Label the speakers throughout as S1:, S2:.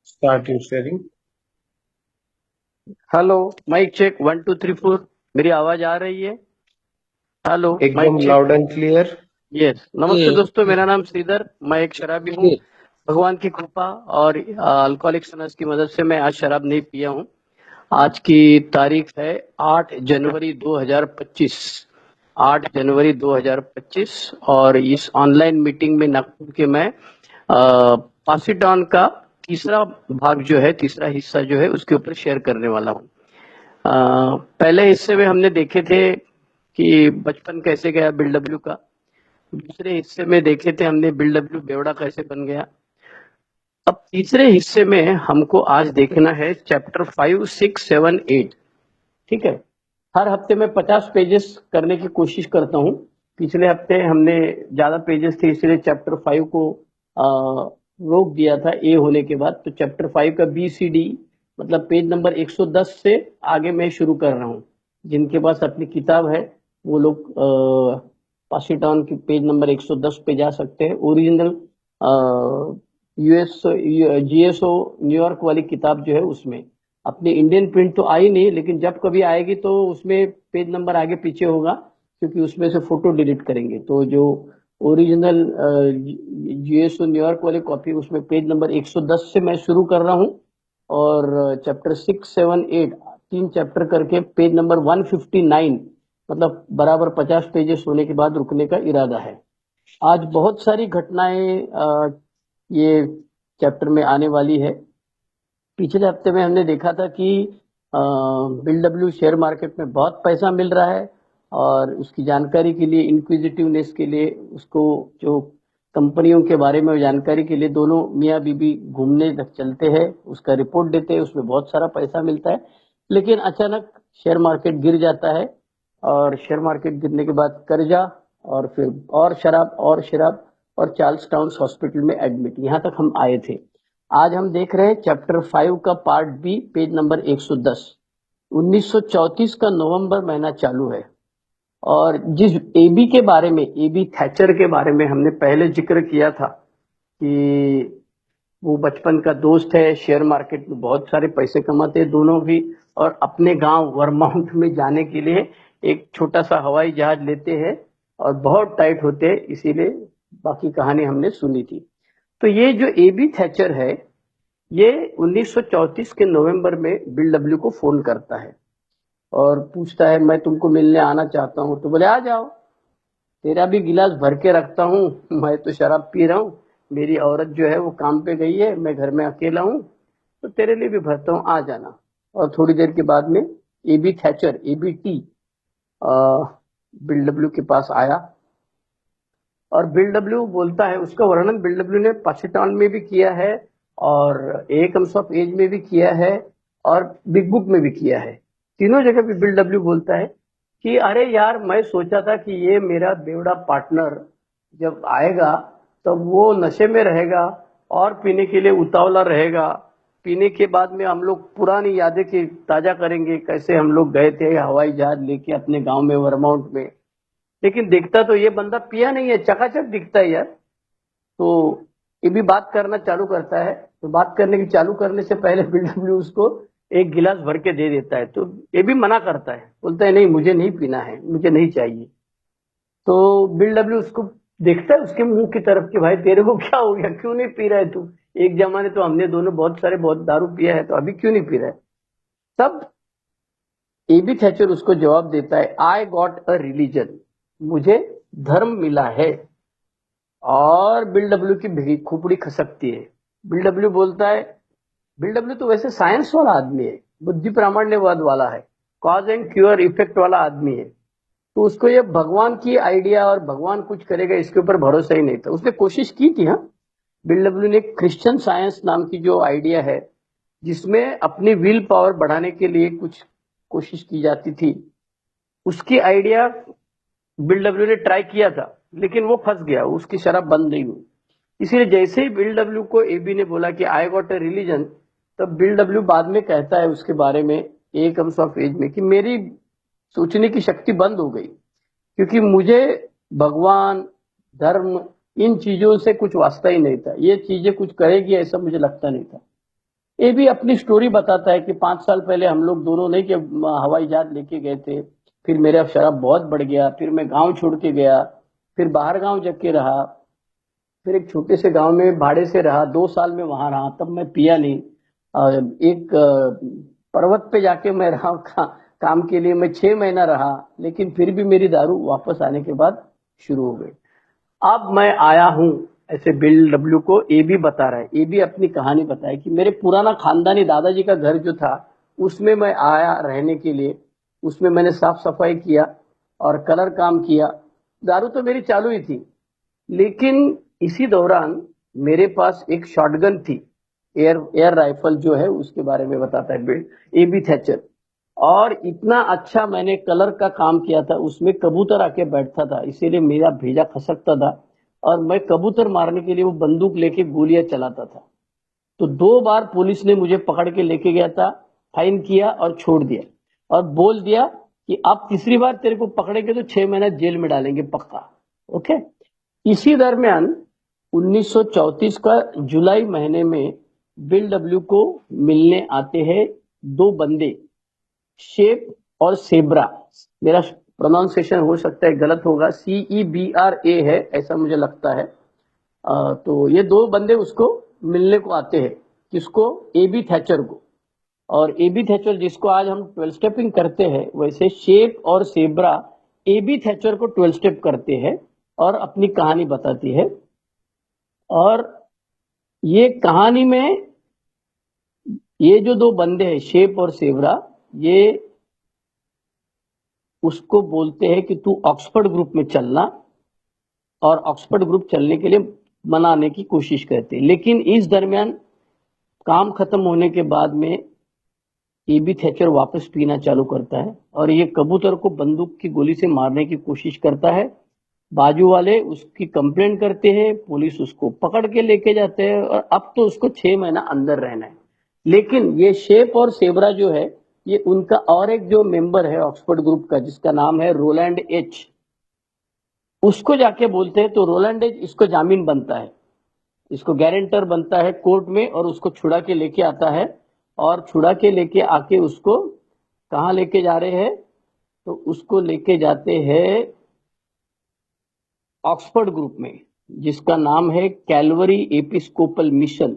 S1: Start your sharing.
S2: Hello. Mic check 1 2 3 4। मेरी आवाज आ रही है? हेलो माइक
S1: एकदम
S2: check.
S1: loud and clear.
S2: Yes, नमस्ते दोस्तों, मेरा नाम श्रीधर, मैं एक शराबी हूँ। भगवान की कृपा और अल्कोहलिक सनस की मदद से मैं आज शराब नहीं पिया हूँ। आज की तारीख है 8 जनवरी 2025। 8 जनवरी 2025। और इस ऑनलाइन मीटिंग में नागपुर के मैं पासीडाउन का तीसरा भाग जो है, तीसरा हिस्सा जो है उसके ऊपर शेयर करने वाला हूँ। पहले हिस्से में हमने देखे थे कि बचपन कैसे गया बिल डब्ल्यू का। दूसरे हिस्से में देखे थे हमने बिल डब्ल्यू बेवड़ा कैसे बन गया। अब तीसरे हिस्से में हमको आज देखना है चैप्टर 5 6 7 8। ठीक है। हर हफ्ते में 50 पेजेस करने की कोशिश करता हूँ। पिछले हफ्ते हमने ज्यादा पेजेस थे इसलिए चैप्टर 5 को रोक दिया था ए होने के बाद। तो चैप्टर 5 का बी सी डी मतलब पेज नंबर 110 से आगे मैं शुरू कर रहा हूँ। जिनके पास अपनी किताब है वो लोग पास इट ऑन की पेज नंबर 110 पे जा सकते हैं। ओरिजिनल यूएस जीएसओ न्यूयॉर्क वाली किताब जो है उसमें अपनी इंडियन प्रिंट तो आई नहीं, लेकिन जब कभी आएगी तो उसमें पेज नंबर आगे पीछे होगा क्योंकि उसमें से फोटो डिलीट करेंगे। तो जो ओरिजिनल जीएसओ न्यूयॉर्क वाली कॉपी उसमें पेज नंबर 110 से मैं शुरू कर रहा हूँ। और चैप्टर 6 7 8 तीन चैप्टर करके पेज नंबर 159 मतलब बराबर 50 पेजेस होने के बाद रुकने का इरादा है। आज बहुत सारी घटनाएं ये चैप्टर में आने वाली है। पिछले हफ्ते में हमने देखा था कि बिल डब्ल्यू शेयर मार्केट में बहुत पैसा मिल रहा है और उसकी जानकारी के लिए, इंक्विजिटिवनेस के लिए, उसको जो कंपनियों के बारे में जानकारी के लिए दोनों मियाँ बीबी घूमने तक चलते हैं, उसका रिपोर्ट देते हैं, उसमें बहुत सारा पैसा मिलता है। लेकिन अचानक शेयर मार्केट गिर जाता है और शेयर मार्केट गिरने के बाद कर्जा और फिर और शराब और शराब और चार्ल्स टाउन हॉस्पिटल में एडमिट, यहाँ तक हम आए थे। आज हम देख रहे हैं चैप्टर 5 का पार्ट बी, पेज नंबर 110। 1934 का नवंबर महीना चालू है और जिस एबी के बारे में, एबी थैचर के बारे में हमने पहले जिक्र किया था कि वो बचपन का दोस्त है, शेयर मार्केट में बहुत सारे पैसे कमाते हैं दोनों भी, और अपने गांव वर्माउंट में जाने के लिए एक छोटा सा हवाई जहाज लेते हैं और बहुत टाइट होते हैं, इसीलिए बाकी कहानी हमने सुनी थी। तो ये जो एबी थैचर है ये 1934 के नवंबर में बिल डब्ल्यू को फोन करता है और पूछता है मैं तुमको मिलने आना चाहता हूँ। तो बोले आ जाओ, तेरा भी गिलास भर के रखता हूँ, मैं तो शराब पी रहा हूँ, मेरी औरत जो है वो काम पे गई है, मैं घर में अकेला हूँ, तो तेरे लिए भी भरता हूँ, आ जाना। और थोड़ी देर के बाद में Ebby Thacher, Ebby T, Bill W के पास आया और बिल डब्ल्यू बोलता है, उसका वर्णन बिल डब्ल्यू ने पाकिस्तान में भी किया है और एक कम्स ऑफ एज में भी किया है और बिग बुक में भी किया है। तीनों जगह पे बिल डब्ल्यू बोलता है कि अरे यार, मैं सोचा था कि ये मेरा बेवड़ा पार्टनर जब आएगा तब वो नशे में रहेगा और पीने के लिए उतावला रहेगा। पीने के बाद में हम लोग पुरानी यादें की ताजा करेंगे, कैसे हम लोग गए थे हवाई जहाज लेके अपने गांव में वर्माउंट में। लेकिन दिखता तो ये बंदा पिया नहीं है, चकाचक दिखता है यार। तो ये भी बात करना चालू करता है। तो बात करने की चालू करने से पहले बिल डब्ल्यू उसको एक गिलास भर के दे देता है। तो ये भी मना करता है, बोलता है नहीं मुझे नहीं पीना है, मुझे नहीं चाहिए। तो बिल डब्ल्यू उसको देखता है उसके मुंह की तरफ कि भाई तेरे को क्या हो गया, क्यों नहीं पी रहा है तू? एक जमाने तो हमने दोनों बहुत दारू पिया है, तो अभी क्यों नहीं पी रहा है? तब एबी थैचर उसको जवाब देता है, आई गॉट अ रिलीजन, मुझे धर्म मिला है। और बिल डब्ल्यू की खोपड़ी खसकती है। बिल डब्ल्यू बोलता है, बिल डब्ल्यू तो वैसे साइंस वाला आदमी है, बुद्धि प्रामाण्यवाद वाला है, कॉज एंड क्यूर इफेक्ट वाला आदमी है। तो उसको ये भगवान की आइडिया और भगवान कुछ करेगा इसके ऊपर भरोसा ही नहीं था। उसने कोशिश की थी, हाँ, बिल डब्ल्यू ने क्रिश्चियन साइंस नाम की जो आइडिया है जिसमें अपनी विल पावर बढ़ाने के लिए कुछ कोशिश की जाती थी, उसकी आइडिया बिल डब्ल्यू ने ट्राई किया था, लेकिन वो फंस गया, उसकी शराब बंद नहीं हुई। इसीलिए जैसे ही बिल डब्ल्यू को एबी ने बोला कि आई गॉट अ रिलीजन, तब बिल डब्ल्यू बाद में कहता है उसके बारे में एक कम्स ऑफ एज में कि मेरी सोचने की शक्ति बंद हो गई क्योंकि मुझे भगवान, धर्म, इन चीजों से कुछ वास्ता ही नहीं था, ये चीजें कुछ करेगी ऐसा मुझे लगता नहीं था। ये भी अपनी स्टोरी बताता है कि 5 साल पहले हम लोग दोनों नहीं कि हवाई जहाज लेके गए थे, फिर मेरा शराब बहुत बढ़ गया, फिर मैं गांव छोड़ के गया, फिर बाहर गांव जाके रहा, फिर एक छोटे से गांव में भाड़े से रहा, 2 साल में वहां रहा, तब मैं पिया नहीं। एक पर्वत पे जाके मैं रहा काम के लिए, मैं 6 महीना रहा, लेकिन फिर भी मेरी दारू वापस आने के बाद शुरू हो गई। अब मैं आया हूं, ऐसे बिल डब्ल्यू को ए भी बता रहा है, ए भी अपनी कहानी बताया कि मेरे पुराना खानदानी दादाजी का घर जो था उसमें मैं आया रहने के लिए, उसमें मैंने साफ सफाई किया और कलर काम किया। दारू तो मेरी चालू ही थी, लेकिन इसी दौरान मेरे पास एक शॉटगन थी, एयर एयर राइफल जो है उसके बारे में बताता है बिल ए बी थैचर। और इतना अच्छा मैंने कलर का काम किया था, उसमें कबूतर आके बैठता था, इसीलिए मेरा भेजा खसकता था, और मैं कबूतर मारने के लिए वो बंदूक लेके गोलियां चलाता था। तो 2 बार पुलिस ने मुझे पकड़ के लेके गया था, फाइन किया और छोड़ दिया, और बोल दिया कि अब तीसरी बार तेरे को पकड़ेंगे तो 6 महीना जेल में डालेंगे पक्का। ओके। इसी दरमियान 1934 का जुलाई महीने में बिल डब्ल्यू को मिलने आते हैं 2 बंदे, शेप और सेब्रा। मेरा प्रोनाउंसिएशन हो सकता है गलत होगा, CEBRA है ऐसा मुझे लगता है। तो ये 2 बंदे उसको मिलने को आते हैं, किसको? ए बी थैचर को। और ए बी थैचर जिसको आज हम 12 स्टेपिंग करते हैं, वैसे शेप और सेब्रा ए बी थैचर को 12 स्टेप करते हैं और अपनी कहानी बताती है। और ये कहानी में ये जो 2 बंदे हैं, शेप और सेब्रा, ये उसको बोलते हैं कि तू ऑक्सफोर्ड ग्रुप में चलना, और ऑक्सफोर्ड ग्रुप चलने के लिए मनाने की कोशिश करते हैं। लेकिन इस दरमियान काम खत्म होने के बाद में एबी थैचर वापस पीना चालू करता है और ये कबूतर को बंदूक की गोली से मारने की कोशिश करता है। बाजू वाले उसकी कंप्लेंट करते हैं, पुलिस उसको पकड़ के लेके जाते हैं, और अब तो उसको 6 महीना अंदर रहना है। लेकिन ये शेप और सेब्रा जो है, ये उनका और एक जो मेंबर है ऑक्सफोर्ड ग्रुप का, जिसका नाम है रोलैंड एच, उसको जाके बोलते हैं, तो रोलैंड एच इसको जामीन बनता है, इसको गारंटर बनता है कोर्ट में, और उसको छुड़ा के लेके आता है। और छुड़ा के लेके आके उसको कहाँ लेके जा रहे हैं? तो उसको लेके जाते हैं ऑक्सफोर्ड ग्रुप में, जिसका नाम है Calvary Episcopal mission,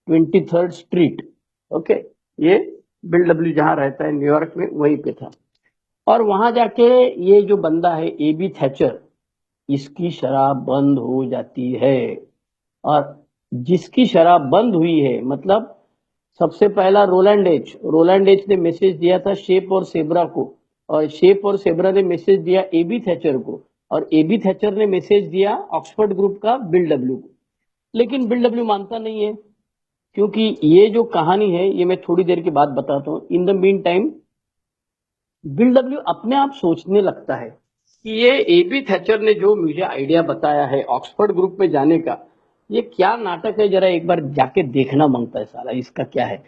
S2: 23rd street. Okay. ये बिल डब्ल्यू जहां रहता है न्यूयॉर्क में, वहीं पे था। और वहां जाके ये जो बंदा है ए बी थैचर, इसकी शराब बंद हो जाती है। और जिसकी शराब बंद हुई है, मतलब सबसे पहला रोलैंड एच ने मैसेज दिया था शेप और सेब्रा को, और शेप और सेब्रा ने मैसेज दिया एबी थैचर को, और एबी थैचर ने मैसेज दिया ऑक्सफोर्ड ग्रुप का बिल डब्ल्यू को। लेकिन बिल डब्ल्यू मानता नहीं है, क्योंकि ये जो कहानी है ये मैं थोड़ी देर के बाद बताता हूँ। In the mean time bill W अपने आप सोचने लगता है कि ये एबी थैचर ने जो मुझे आइडिया बताया है ऑक्सफोर्ड ग्रुप में जाने का, ये क्या नाटक है, जरा एक बार जाके देखना मांगता है साला, इसका क्या है।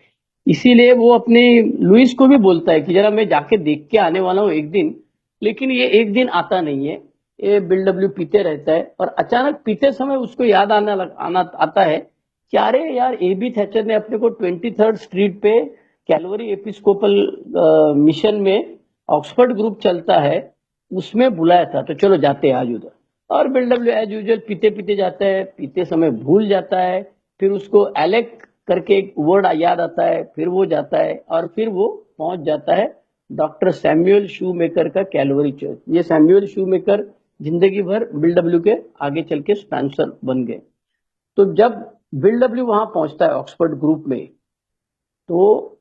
S2: इसीलिए वो अपने लुइस को भी बोलता है कि जरा मैं जाके देख के आने वाला हूँ एक दिन। लेकिन ये एक दिन आता नहीं है, ये बिल डब्ल्यू पीते रहता है, और अचानक पीते समय उसको याद आना आता है कि अरे यार, एबी थैचर ने अपने को 23rd स्ट्रीट पे कैलवरी एपिस्कोपल मिशन में ऑक्सफोर्ड ग्रुप चलता है, उसमें बुलाया था, तो चलो जाते हैं आज उधर। और बिल डब्ल्यू एज यूजुअल पीते पीते जाता है, पीते समय भूल जाता है, फिर उसको एलेक करके एक वर्ड याद आता है, फिर वो जाता है और फिर वो पहुंच जाता है डॉक्टर सैमुअल शूमेकर का कैलवरी चर्च। ये सैमुअल शूमेकर जिंदगी भर बिल डब्ल्यू के आगे चल के स्पॉन्सर बन गए। तो जब बिल डब्ल्यू वहां पहुंचता है ऑक्सफोर्ड ग्रुप में, तो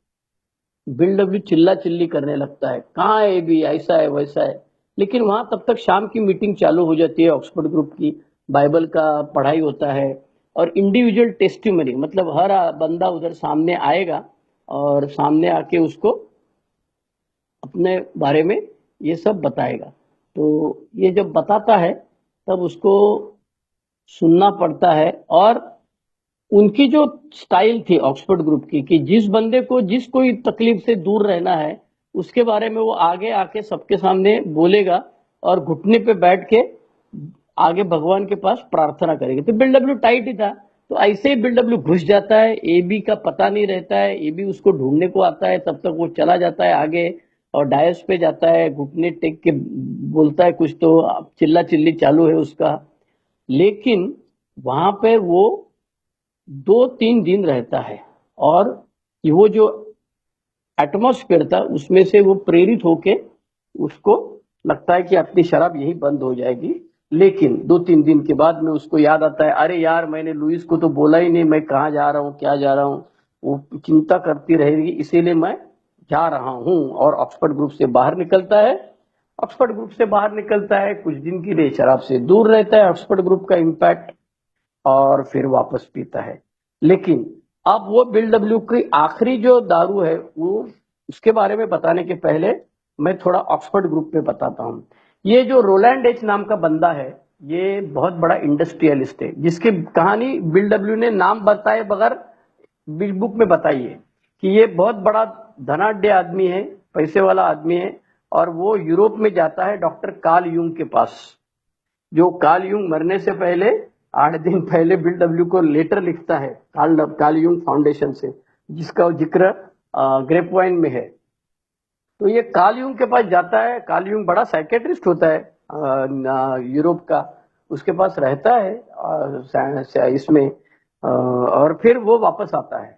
S2: बिल डब्ल्यू चिल्ला चिल्ली करने लगता है, कहाँ है भी, ऐसा है वैसा है। लेकिन वहां तब तक शाम की मीटिंग चालू हो जाती है ऑक्सफोर्ड ग्रुप की, बाइबल का पढ़ाई होता है, और इंडिविजुअल टेस्टिमनी, मतलब हर बंदा उधर सामने आएगा और सामने आके उसको अपने बारे में ये सब बताएगा। तो ये जब बताता है तब उसको सुनना पड़ता है। और उनकी जो स्टाइल थी ऑक्सफोर्ड ग्रुप की, कि जिस बंदे को जिस कोई तकलीफ से दूर रहना है, उसके बारे में वो आगे आके सबके सामने बोलेगा और घुटने पे बैठ के आगे भगवान के पास प्रार्थना करेगा। तो बिल डब्ल्यू टाइट ही था, तो ऐसे ही बिल डब्ल्यू घुस जाता है, ए बी का पता नहीं रहता है, ए बी उसको ढूंढने को आता है, तब तक वो चला जाता है आगे और डायस पे जाता है, घुटने टेक के बोलता है कुछ, तो चिल्ला चिल्ली चालू है उसका। लेकिन वहां पे वो 2-3 दिन रहता है और वो जो एटमॉस्फेयर था उसमें से वो प्रेरित होके उसको लगता है कि अपनी शराब यही बंद हो जाएगी। लेकिन 2-3 दिन के बाद में उसको याद आता है, अरे यार मैंने लुइस को तो बोला ही नहीं मैं कहाँ जा रहा हूँ क्या जा रहा हूँ। वो चिंता करती रहेगी, इसीलिए मैं जा रहा हूँ और ऑक्सफोर्ड ग्रुप से बाहर निकलता है। ऑक्सफोर्ड ग्रुप से बाहर निकलता है, कुछ दिन के लिए शराब से दूर रहता है, ऑक्सफोर्ड ग्रुप का इम्पैक्ट, और फिर वापस पीता है। लेकिन अब वो बिल डब्ल्यू की आखिरी जो दारू है वो, उसके बारे में बताने के पहले मैं थोड़ा ऑक्सफोर्ड ग्रुप पे बताता हूँ। ये जो रोलैंड एच नाम का बंदा है, ये बहुत बड़ा इंडस्ट्रियलिस्ट है जिसकी कहानी बिल डब्ल्यू ने नाम बताए बगैर बिल बुक में बताई है कि ये बहुत बड़ा धनाढ्य आदमी है, पैसे वाला आदमी है। और वो यूरोप में जाता है डॉक्टर कार्ल यूंग के पास। जो कार्ल यूंग मरने से पहले 8 दिन पहले बिल डब्ल्यू को लेटर लिखता है कार्ल यूंग फाउंडेशन से, जिसका जिक्र ग्रेप वाइन में है। तो ये कार्ल यूंग के पास जाता है। कार्ल यूंग बड़ा साइकेट्रिस्ट होता है यूरोप का, उसके पास रहता है इसमें, और फिर वो वापस आता है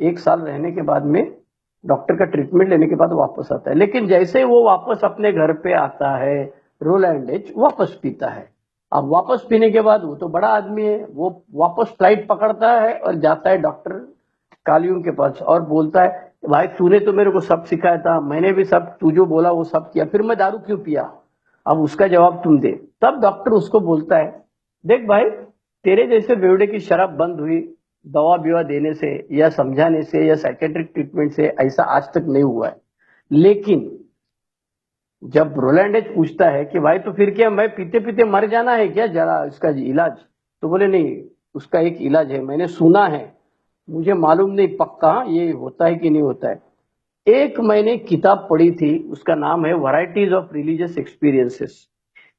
S2: 1 साल रहने के बाद में, डॉक्टर का ट्रीटमेंट लेने के बाद वापस आता है। लेकिन जैसे वो वापस अपने घर पे आता है, रोलैंड एच वापस पीता है। अब वापस पीने के बाद वो तो बड़ा आदमी है, वो वापस फ्लाइट पकड़ता है और जाता है डॉक्टर कालियूं के पास और बोलता है, भाई तूने तो मेरे को सब सिखाया था, मैंने भी सब तू जो बोला वो सब किया, फिर मैं दारू क्यों पिया, अब उसका जवाब तुम दे। तब डॉक्टर उसको बोलता है, देख भाई, तेरे जैसे बेवड़े की शराब बंद हुई दवा बिवा देने से या समझाने से या साइकेट्रिक ट्रीटमेंट से, ऐसा आज तक नहीं हुआ है। लेकिन जब रोलैंड एच पूछता है कि भाई तो फिर क्या मैं पीते पीते मर जाना है क्या, जरा इसका इलाज, तो बोले नहीं, उसका एक इलाज है, मैंने सुना है, मुझे मालूम नहीं पक्का ये होता है कि नहीं होता है। एक मैंने किताब पढ़ी थी, उसका नाम है वैरायटीज ऑफ रिलीजियस एक्सपीरियंसेस,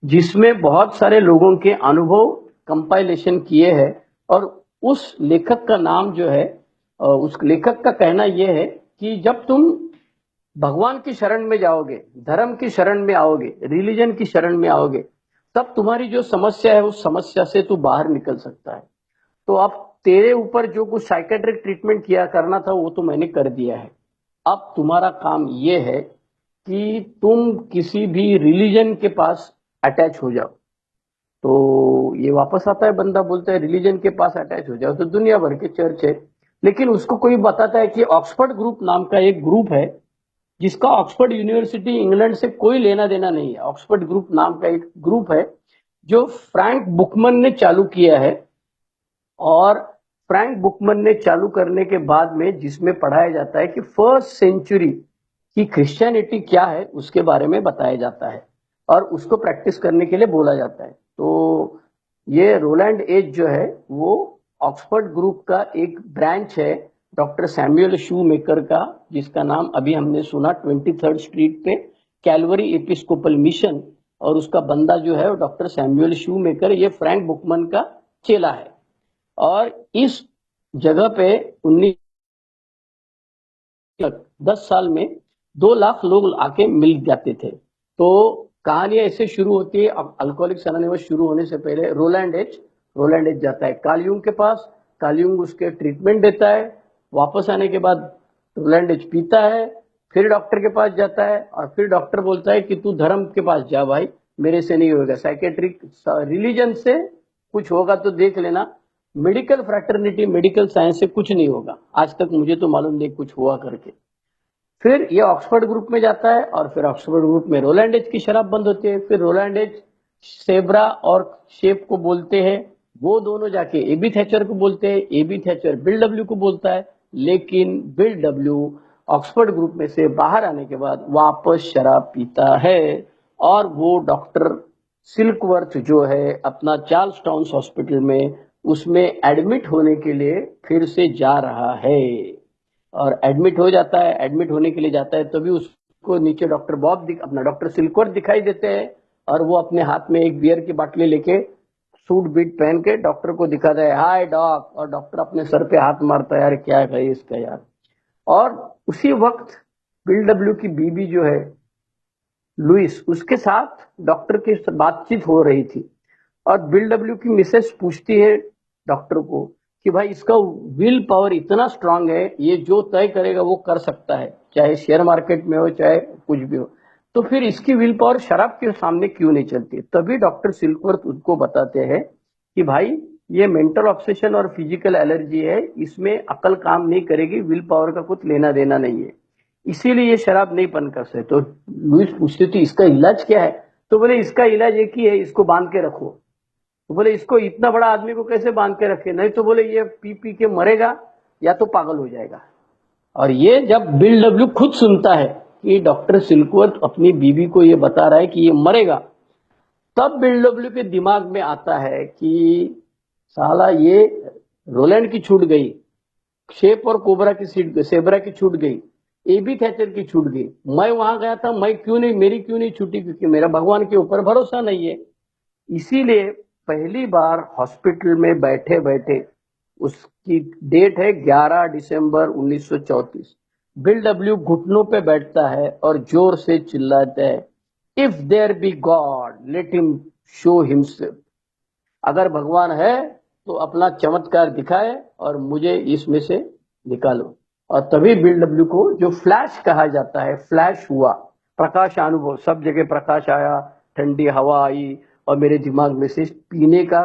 S2: जिसमें बहुत सारे लोगों के अनुभव कंपाइलेशन किए हैं। और उस लेखक का नाम जो है, उस लेखक का कहना यह है कि जब तुम भगवान की शरण में जाओगे, धर्म की शरण में आओगे, रिलीजन की शरण में आओगे, तब तुम्हारी जो समस्या है उस समस्या से तू बाहर निकल सकता है। तो अब तेरे ऊपर जो कुछ साइकेट्रिक ट्रीटमेंट किया करना था वो तो मैंने कर दिया है। अब तुम्हारा काम ये है कि तुम किसी भी रिलीजन के पास अटैच हो जाओ। तो ये वापस आता है, बंदा बोलता है रिलीजन के पास अटैच हो जाओ, तो दुनिया भर के चर्च है। लेकिन उसको कोई बताता है कि ऑक्सफोर्ड ग्रुप नाम का एक ग्रुप है जिसका ऑक्सफोर्ड यूनिवर्सिटी इंग्लैंड से कोई लेना देना नहीं है। ऑक्सफोर्ड ग्रुप नाम का एक ग्रुप है जो फ्रैंक बुकमन ने चालू किया है, और फ्रैंक बुकमन ने चालू करने के बाद में जिसमें पढ़ाया जाता है कि फर्स्ट सेंचुरी की क्रिश्चियनिटी क्या है उसके बारे में बताया जाता है और उसको प्रैक्टिस करने के लिए बोला जाता है। तो ये रोलैंड एच जो है वो ऑक्सफोर्ड ग्रुप का एक ब्रांच है डॉक्टर सैमुअल शू मेकर का, जिसका नाम अभी हमने सुना 23rd स्ट्रीट पे कैलवरी एपिस्कोपल मिशन, और उसका बंदा जो है डॉक्टर सैमुअल शू मेकर, ये फ्रैंक बुकमन का चेला है। और इस जगह पे 10 साल में 2 लाख लोग आके मिल जाते थे। तो कहानी ऐसे शुरू होती है। अब अल्कोहलिक्स अनोनिमस शुरू होने से पहले रोलैंड एच जाता है कालयूंग के पास, कालयूंग उसके ट्रीटमेंट देता है, वापस आने के बाद रोलैंड एच पीता है, फिर डॉक्टर के पास जाता है और फिर डॉक्टर बोलता है कि तू धर्म के पास जा भाई, मेरे से नहीं होगा, साइकेट्रिक रिलीजन से कुछ होगा तो देख लेना, मेडिकल फ्रैटर्निटी मेडिकल साइंस से कुछ नहीं होगा, आज तक मुझे तो मालूम नहीं कुछ हुआ करके। फिर ये ऑक्सफोर्ड ग्रुप में जाता है और फिर ऑक्सफोर्ड ग्रुप में रोलैंड एच की शराब बंद होती है। फिर रोलैंड एच सेब्रा और शेप को बोलते हैं, वो दोनों जाके एबी थैचर को बोलते हैं, एबी थैचर बिल डब्ल्यू को बोलता है। लेकिन बिल डब्ल्यू ऑक्सफोर्ड ग्रुप में से बाहर आने के बाद वापस शराब पीता है और वो डॉक्टर सिल्कवर्थ जो है अपना चार्ल्स टाउन हॉस्पिटल में उसमें एडमिट होने के लिए फिर से जा रहा है। और एडमिट हो जाता है, एडमिट होने के लिए जाता है, तभी उसको नीचे डॉक्टर अपना डॉक्टर सिल्कवर्थ दिखाई देते हैं और वो अपने हाथ में एक बियर की बाटली लेके सूट बीट पहन के डॉक्टर को दिखाता है, हाय डॉक, और डॉक्टर अपने सर पे हाथ मारता है, यार क्या है इसका यार। और उसी वक्त बिल डब्ल्यू की बीबी जो है लुइस, उसके साथ डॉक्टर की बातचीत हो रही थी, और बिल डब्ल्यू की मिसेस पूछती है डॉक्टर को कि भाई इसका विल पावर इतना स्ट्रांग है, ये जो तय करेगा वो कर सकता है, चाहे शेयर मार्केट में हो चाहे कुछ भी हो, तो फिर इसकी विल पावर शराब के सामने क्यों नहीं चलती। तभी डॉक्टर सिल्कवर्थ उसको बताते हैं कि भाई ये मेंटल ऑब्सेशन और फिजिकल एलर्जी है, इसमें अकल काम नहीं करेगी, विल पावर का कुछ लेना देना नहीं है, इसीलिए ये शराब नहीं बंद कर सकते। तो लुइस पूछती थी इसका इलाज क्या है, तो बोले इसका इलाज एक ही है, इसको बांध के रखो। तो बोले इसको इतना बड़ा आदमी को कैसे बांध के रखे, नहीं तो बोले ये पी पी के मरेगा या तो पागल हो जाएगा। और ये जब बिल डब्ल्यू खुद सुनता है कि डॉक्टर सिल्कवर्थ अपनी बीबी को ये बता रहा है कि ये मरेगा, तब बिल डब्ल्यू के दिमाग में आता है कि साला ये रोलैंड की छूट गई, शेप और कोबरा की सीट, सेबरा की छूट गई, एबी थैचर की छूट गई, मैं वहां गया था, मैं क्यों नहीं, मेरी क्यों नहीं छूटी, क्योंकि मेरा भगवान के ऊपर भरोसा नहीं है। इसीलिए पहली बार हॉस्पिटल में बैठे बैठे, उसकी डेट है 11 दिसंबर 1934, बिल डब्ल्यू घुटनों पे बैठता है और जोर से चिल्लाता है, if there be God let him show himself, अगर भगवान है तो अपना चमत्कार दिखाए और मुझे इसमें से निकालो। और तभी बिल डब्ल्यू को जो फ्लैश कहा जाता है, फ्लैश हुआ, प्रकाश अनुभव, सब जगह प्रकाश आया, ठंडी हवा आई, और मेरे दिमाग में से पीने का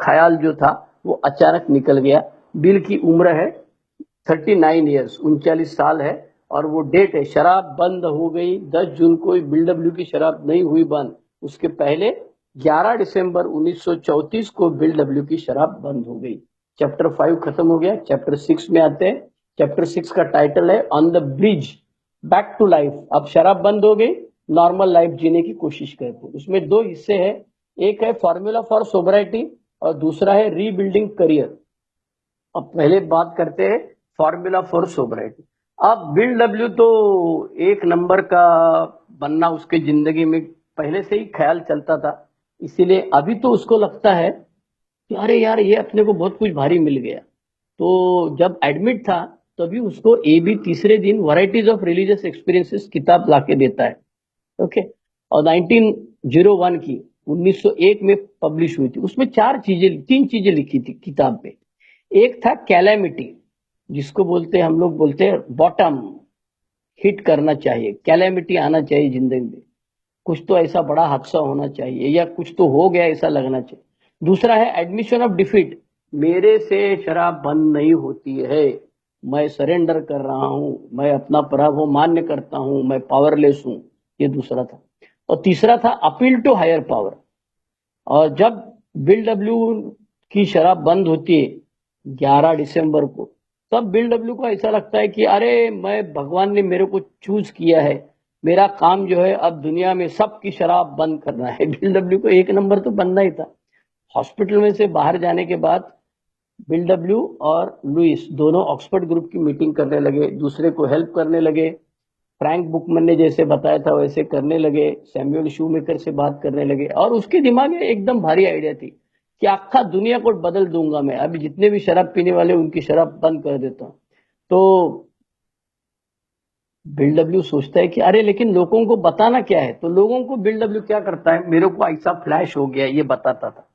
S2: ख्याल जो था वो अचानक निकल गया। बिल की उम्र है 39 ईयर्स, 39 साल है, और वो डेट है शराब बंद हो गई 10 जून को, बिल डब्ल्यू की शराब नहीं हुई बंद, उसके पहले 11 दिसंबर 1934 को बिल डब्ल्यू की शराब बंद हो गई। चैप्टर 5 खत्म हो गया, चैप्टर 6 में आते हैं। चैप्टर 6 का टाइटल है on the bridge back to life. अब शराब बंद हो गई, नॉर्मल लाइफ जीने की कोशिश करते। उसमें दो हिस्से हैं, एक है फॉर्मूला फॉर सोबराइटी और दूसरा है रीबिल्डिंग करियर। अब पहले बात करते हैं फॉर्मूला फॉर सोबराइटी। अब बिल डब्ल्यू तो एक नंबर का बनना उसके जिंदगी में पहले से ही ख्याल चलता था, इसीलिए अभी तो उसको लगता है कि अरे यार ये अपने को बहुत कुछ भारी मिल गया। तो जब एडमिट था तभी उसको एबी तीसरे दिन वैरायटीज ऑफ रिलीजियस एक्सपीरियंसेस किताब लाके देता है, ओके, और 1901 की 1901 में पब्लिश हुई थी। उसमें तीन चीजें लिखी थी किताब में। एक था कैलेमिटी, जिसको बोलते हैं, हम लोग बोलते हैं बॉटम हिट करना चाहिए, कैलेमिटी आना चाहिए जिंदगी में, कुछ तो ऐसा बड़ा हादसा होना चाहिए या कुछ तो हो गया ऐसा लगना चाहिए। दूसरा है एडमिशन ऑफ डिफीट, मेरे से शराब बंद नहीं होती है, मैं सरेंडर कर रहा हूं, मैं अपना पराभव मान्य करता हूं, मैं पावरलेस हूं, ये दूसरा था। और तीसरा था अपील टू हायर पावर। और जब बिल डब्ल्यू की शराब बंद होती है 11 दिसंबर को, तब बिल डब्ल्यू को ऐसा लगता है कि अरे मैं, भगवान ने मेरे को चूज किया है, मेरा काम जो है अब दुनिया में सबकी शराब बंद करना है। बिल डब्ल्यू को एक नंबर तो बनना ही था। हॉस्पिटल में से बाहर जाने के बाद बिल डब्ल्यू और लुइस दोनों ऑक्सफोर्ड ग्रुप की मीटिंग करने लगे, दूसरे को हेल्प करने लगे, फ्रैंक बुकमन ने जैसे बताया था वैसे करने लगे, सैमुअल शूमेकर से बात करने लगे, और उसके दिमाग में एकदम भारी आइडिया थी कि आखा दुनिया को बदल दूंगा मैं, अभी जितने भी शराब पीने वाले उनकी शराब बंद कर देता हूं। तो बिल डब्ल्यू सोचता है कि अरे लेकिन लोगों को बताना क्या है, तो लोगों को बिल डब्ल्यू क्या करता है, मेरे को ऐसा फ्लैश हो गया ये बताता था।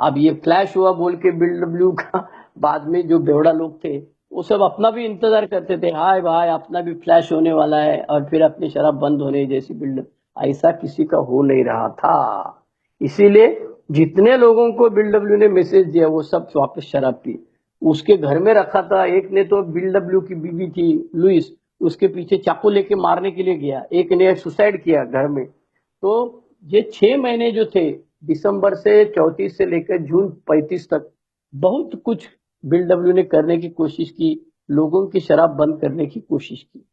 S2: अब ये फ्लैश हुआ बोल के बिल डब्ल्यू का बाद में जो बेवड़ा लोग थे वो सब अपना भी इंतजार करते थे, हाय भाई अपना भी फ्लैश होने वाला है और फिर अपनी शराब बंद होने जैसी बिल, ऐसा किसी का हो नहीं रहा था। इसीलिए जितने लोगों को बिल डब्ल्यू ने मैसेज दिया वो सब वापस शराब पी। उसके घर में रखा था, एक ने तो बिल डब्ल्यू की बीवी थी लुइस, उसके पीछे चाकू लेके मारने के लिए गया, एक ने सुसाइड किया घर में। तो ये 6 महीने जो थे, दिसंबर से 34 से लेकर जून 35 तक, बहुत कुछ बिल डब्ल्यू ने करने की कोशिश की, लोगों की शराब बंद करने की कोशिश की।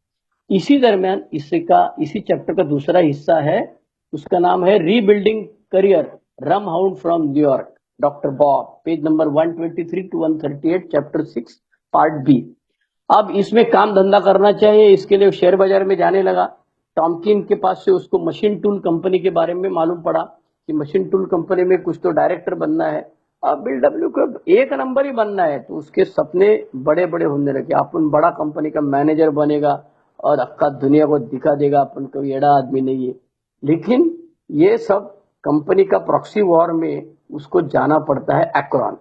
S2: इसी दरमियान इसी चैप्टर का दूसरा हिस्सा है, उसका नाम है rebuilding career, rum hound from New York, doctor Bob, page number 123 to 138, chapter 6 part B. अब इसमें काम धंधा करना चाहिए, इसके लिए शेयर बाजार में जाने लगा। टॉमकिन के पास से उसको मशीन टूल कंपनी के बारे में मालूम पड़ा कि मशीन टूल कंपनी में कुछ तो डायरेक्टर बनना है, अब बिल डब्ल्यू को एक नंबर ही बनना है, तो उसके सपने बड़े बड़े होने लगे, अपन बड़ा कंपनी का मैनेजर बनेगा और अक्का दुनिया को दिखा देगा अपन कोई एड़ा आदमी नहीं है। लेकिन ये सब कंपनी का प्रॉक्सी वॉर में उसको जाना पड़ता है एक्रोन।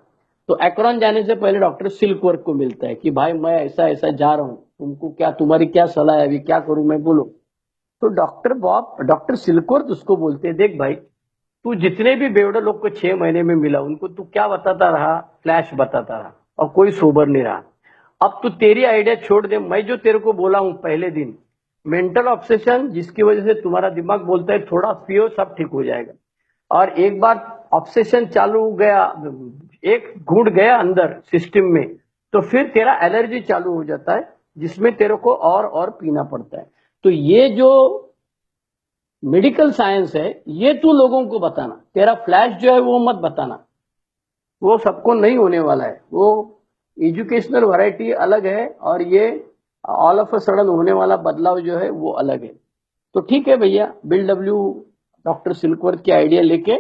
S2: तो एक्रोन जाने से पहले डॉक्टर सिल्कवर्थ को मिलता है कि भाई मैं ऐसा ऐसा जा रहा हूँ, तुमको क्या, तुम्हारी क्या सलाह है, अभी क्या करूं मैं, बोलो। तो डॉक्टर सिल्कवर्थ उसको बोलते हैं, देख भाई, तू जितने भी बेवड़े लोग को 6 महीने में मिला उनको तू क्या बताता रहा, फ्लैश बताता रहा और कोई सोबर नहीं रहा। अब तू तेरी आइडिया छोड़ दे, मैं जो तेरे को बोला हूं पहले दिन, मेंटल ऑब्सेशन जिसकी वजह से तुम्हारा दिमाग बोलता है थोड़ा पियो सब ठीक हो जाएगा, और एक बार ऑब्सेशन चालू हो गया, एक घूट गया अंदर सिस्टम में, तो फिर तेरा एलर्जी चालू हो जाता है जिसमें तेरे को और पीना पड़ता है। तो ये जो मेडिकल साइंस है ये तू लोगों को बताना, तेरा फ्लैश जो है वो मत बताना, वो सबको नहीं होने वाला है, वो एजुकेशनल वैरायटी अलग है और ये ऑल ऑफ अ सडन होने वाला बदलाव जो है वो अलग है। तो ठीक है भैया, बिल डब्ल्यू डॉक्टर सिल्कवर्थ की आइडिया लेके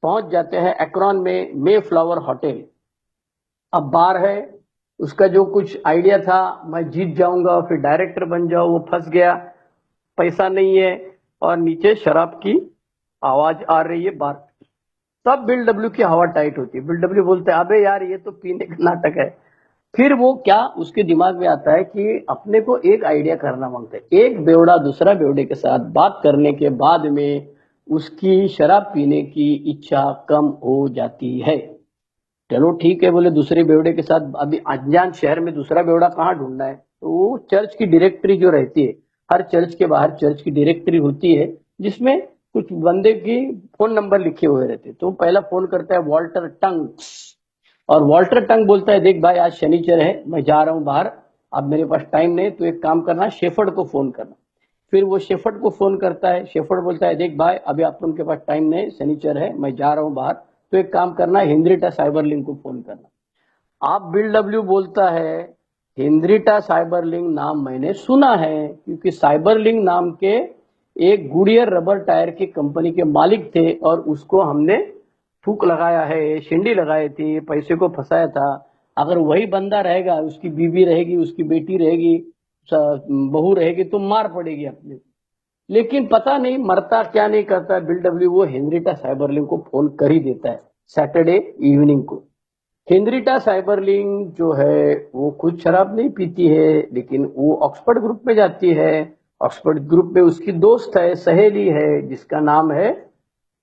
S2: पहुंच जाते हैं एक्रोन में मे फ्लावर होटल। अब बार है, उसका जो कुछ आइडिया था मैं जीत जाऊंगा फिर डायरेक्टर बन जाऊं, वो फंस गया, पैसा नहीं है और नीचे शराब की आवाज आ रही है बार। तब बिल डब्ल्यू की हवा टाइट होती है, बिल डब्ल्यू बोलते हैं अबे यार ये तो पीने का नाटक है। फिर वो क्या उसके दिमाग में आता है कि अपने को एक आइडिया करना मांगता है, एक बेवड़ा दूसरा बेवड़े के साथ बात करने के बाद में उसकी शराब पीने की इच्छा कम हो जाती है। चलो ठीक है, बोले दूसरे बेवड़े के साथ, अभी अनजान शहर में दूसरा बेवड़ा कहाँ ढूंढना है, तो वो चर्च की डायरेक्टरी जो रहती है, हर चर्च के बाहर चर्च की डायरेक्टरी होती है जिसमें कुछ बंदे की फोन नंबर लिखे हुए रहते, तो पहला फोन करता है वॉल्टर टंग, और वॉल्टर टंग बोलता है देख भाई आज शनिचर है, मैं जा रहा हूँ बाहर, अब मेरे पास टाइम नहीं, तो एक काम करना शेफर्ड को फोन करना। फिर वो शेफर्ड को फोन करता है, शेफर्ड बोलता है देख भाई अभी आप उनके पास टाइम नहीं, शनिचर है, मैं जा रहा हूँ बाहर, तो एक काम करना हेनरिटा साइबरलिंक को फोन करना। आप बिल डब्ल्यू बोलता है हेनरिटा साइबरलिंक नाम मैंने सुना है, क्योंकि साइबरलिंक नाम के एक गुडियर रबर टायर की कंपनी के मालिक थे और उसको हमने फूक लगाया है, शिंडी लगाई थी, पैसे को फंसाया था। अगर वही बंदा रहेगा, उसकी बीवी रहेगी, उसकी बेटी रहेगी, बहू रहेगी, तो मार पड़ेगी अपने। लेकिन पता नहीं मरता क्या नहीं करता बिल डब्ल्यू, वो हेनरिटा साइबरलिंक को फोन कर ही देता है सैटरडे इवनिंग को। हेनरिटा साइबरलिंक जो है वो खुद शराब नहीं पीती है, लेकिन वो ऑक्सफोर्ड ग्रुप में जाती है। ऑक्सफोर्ड ग्रुप में उसकी दोस्त है, सहेली है, जिसका नाम है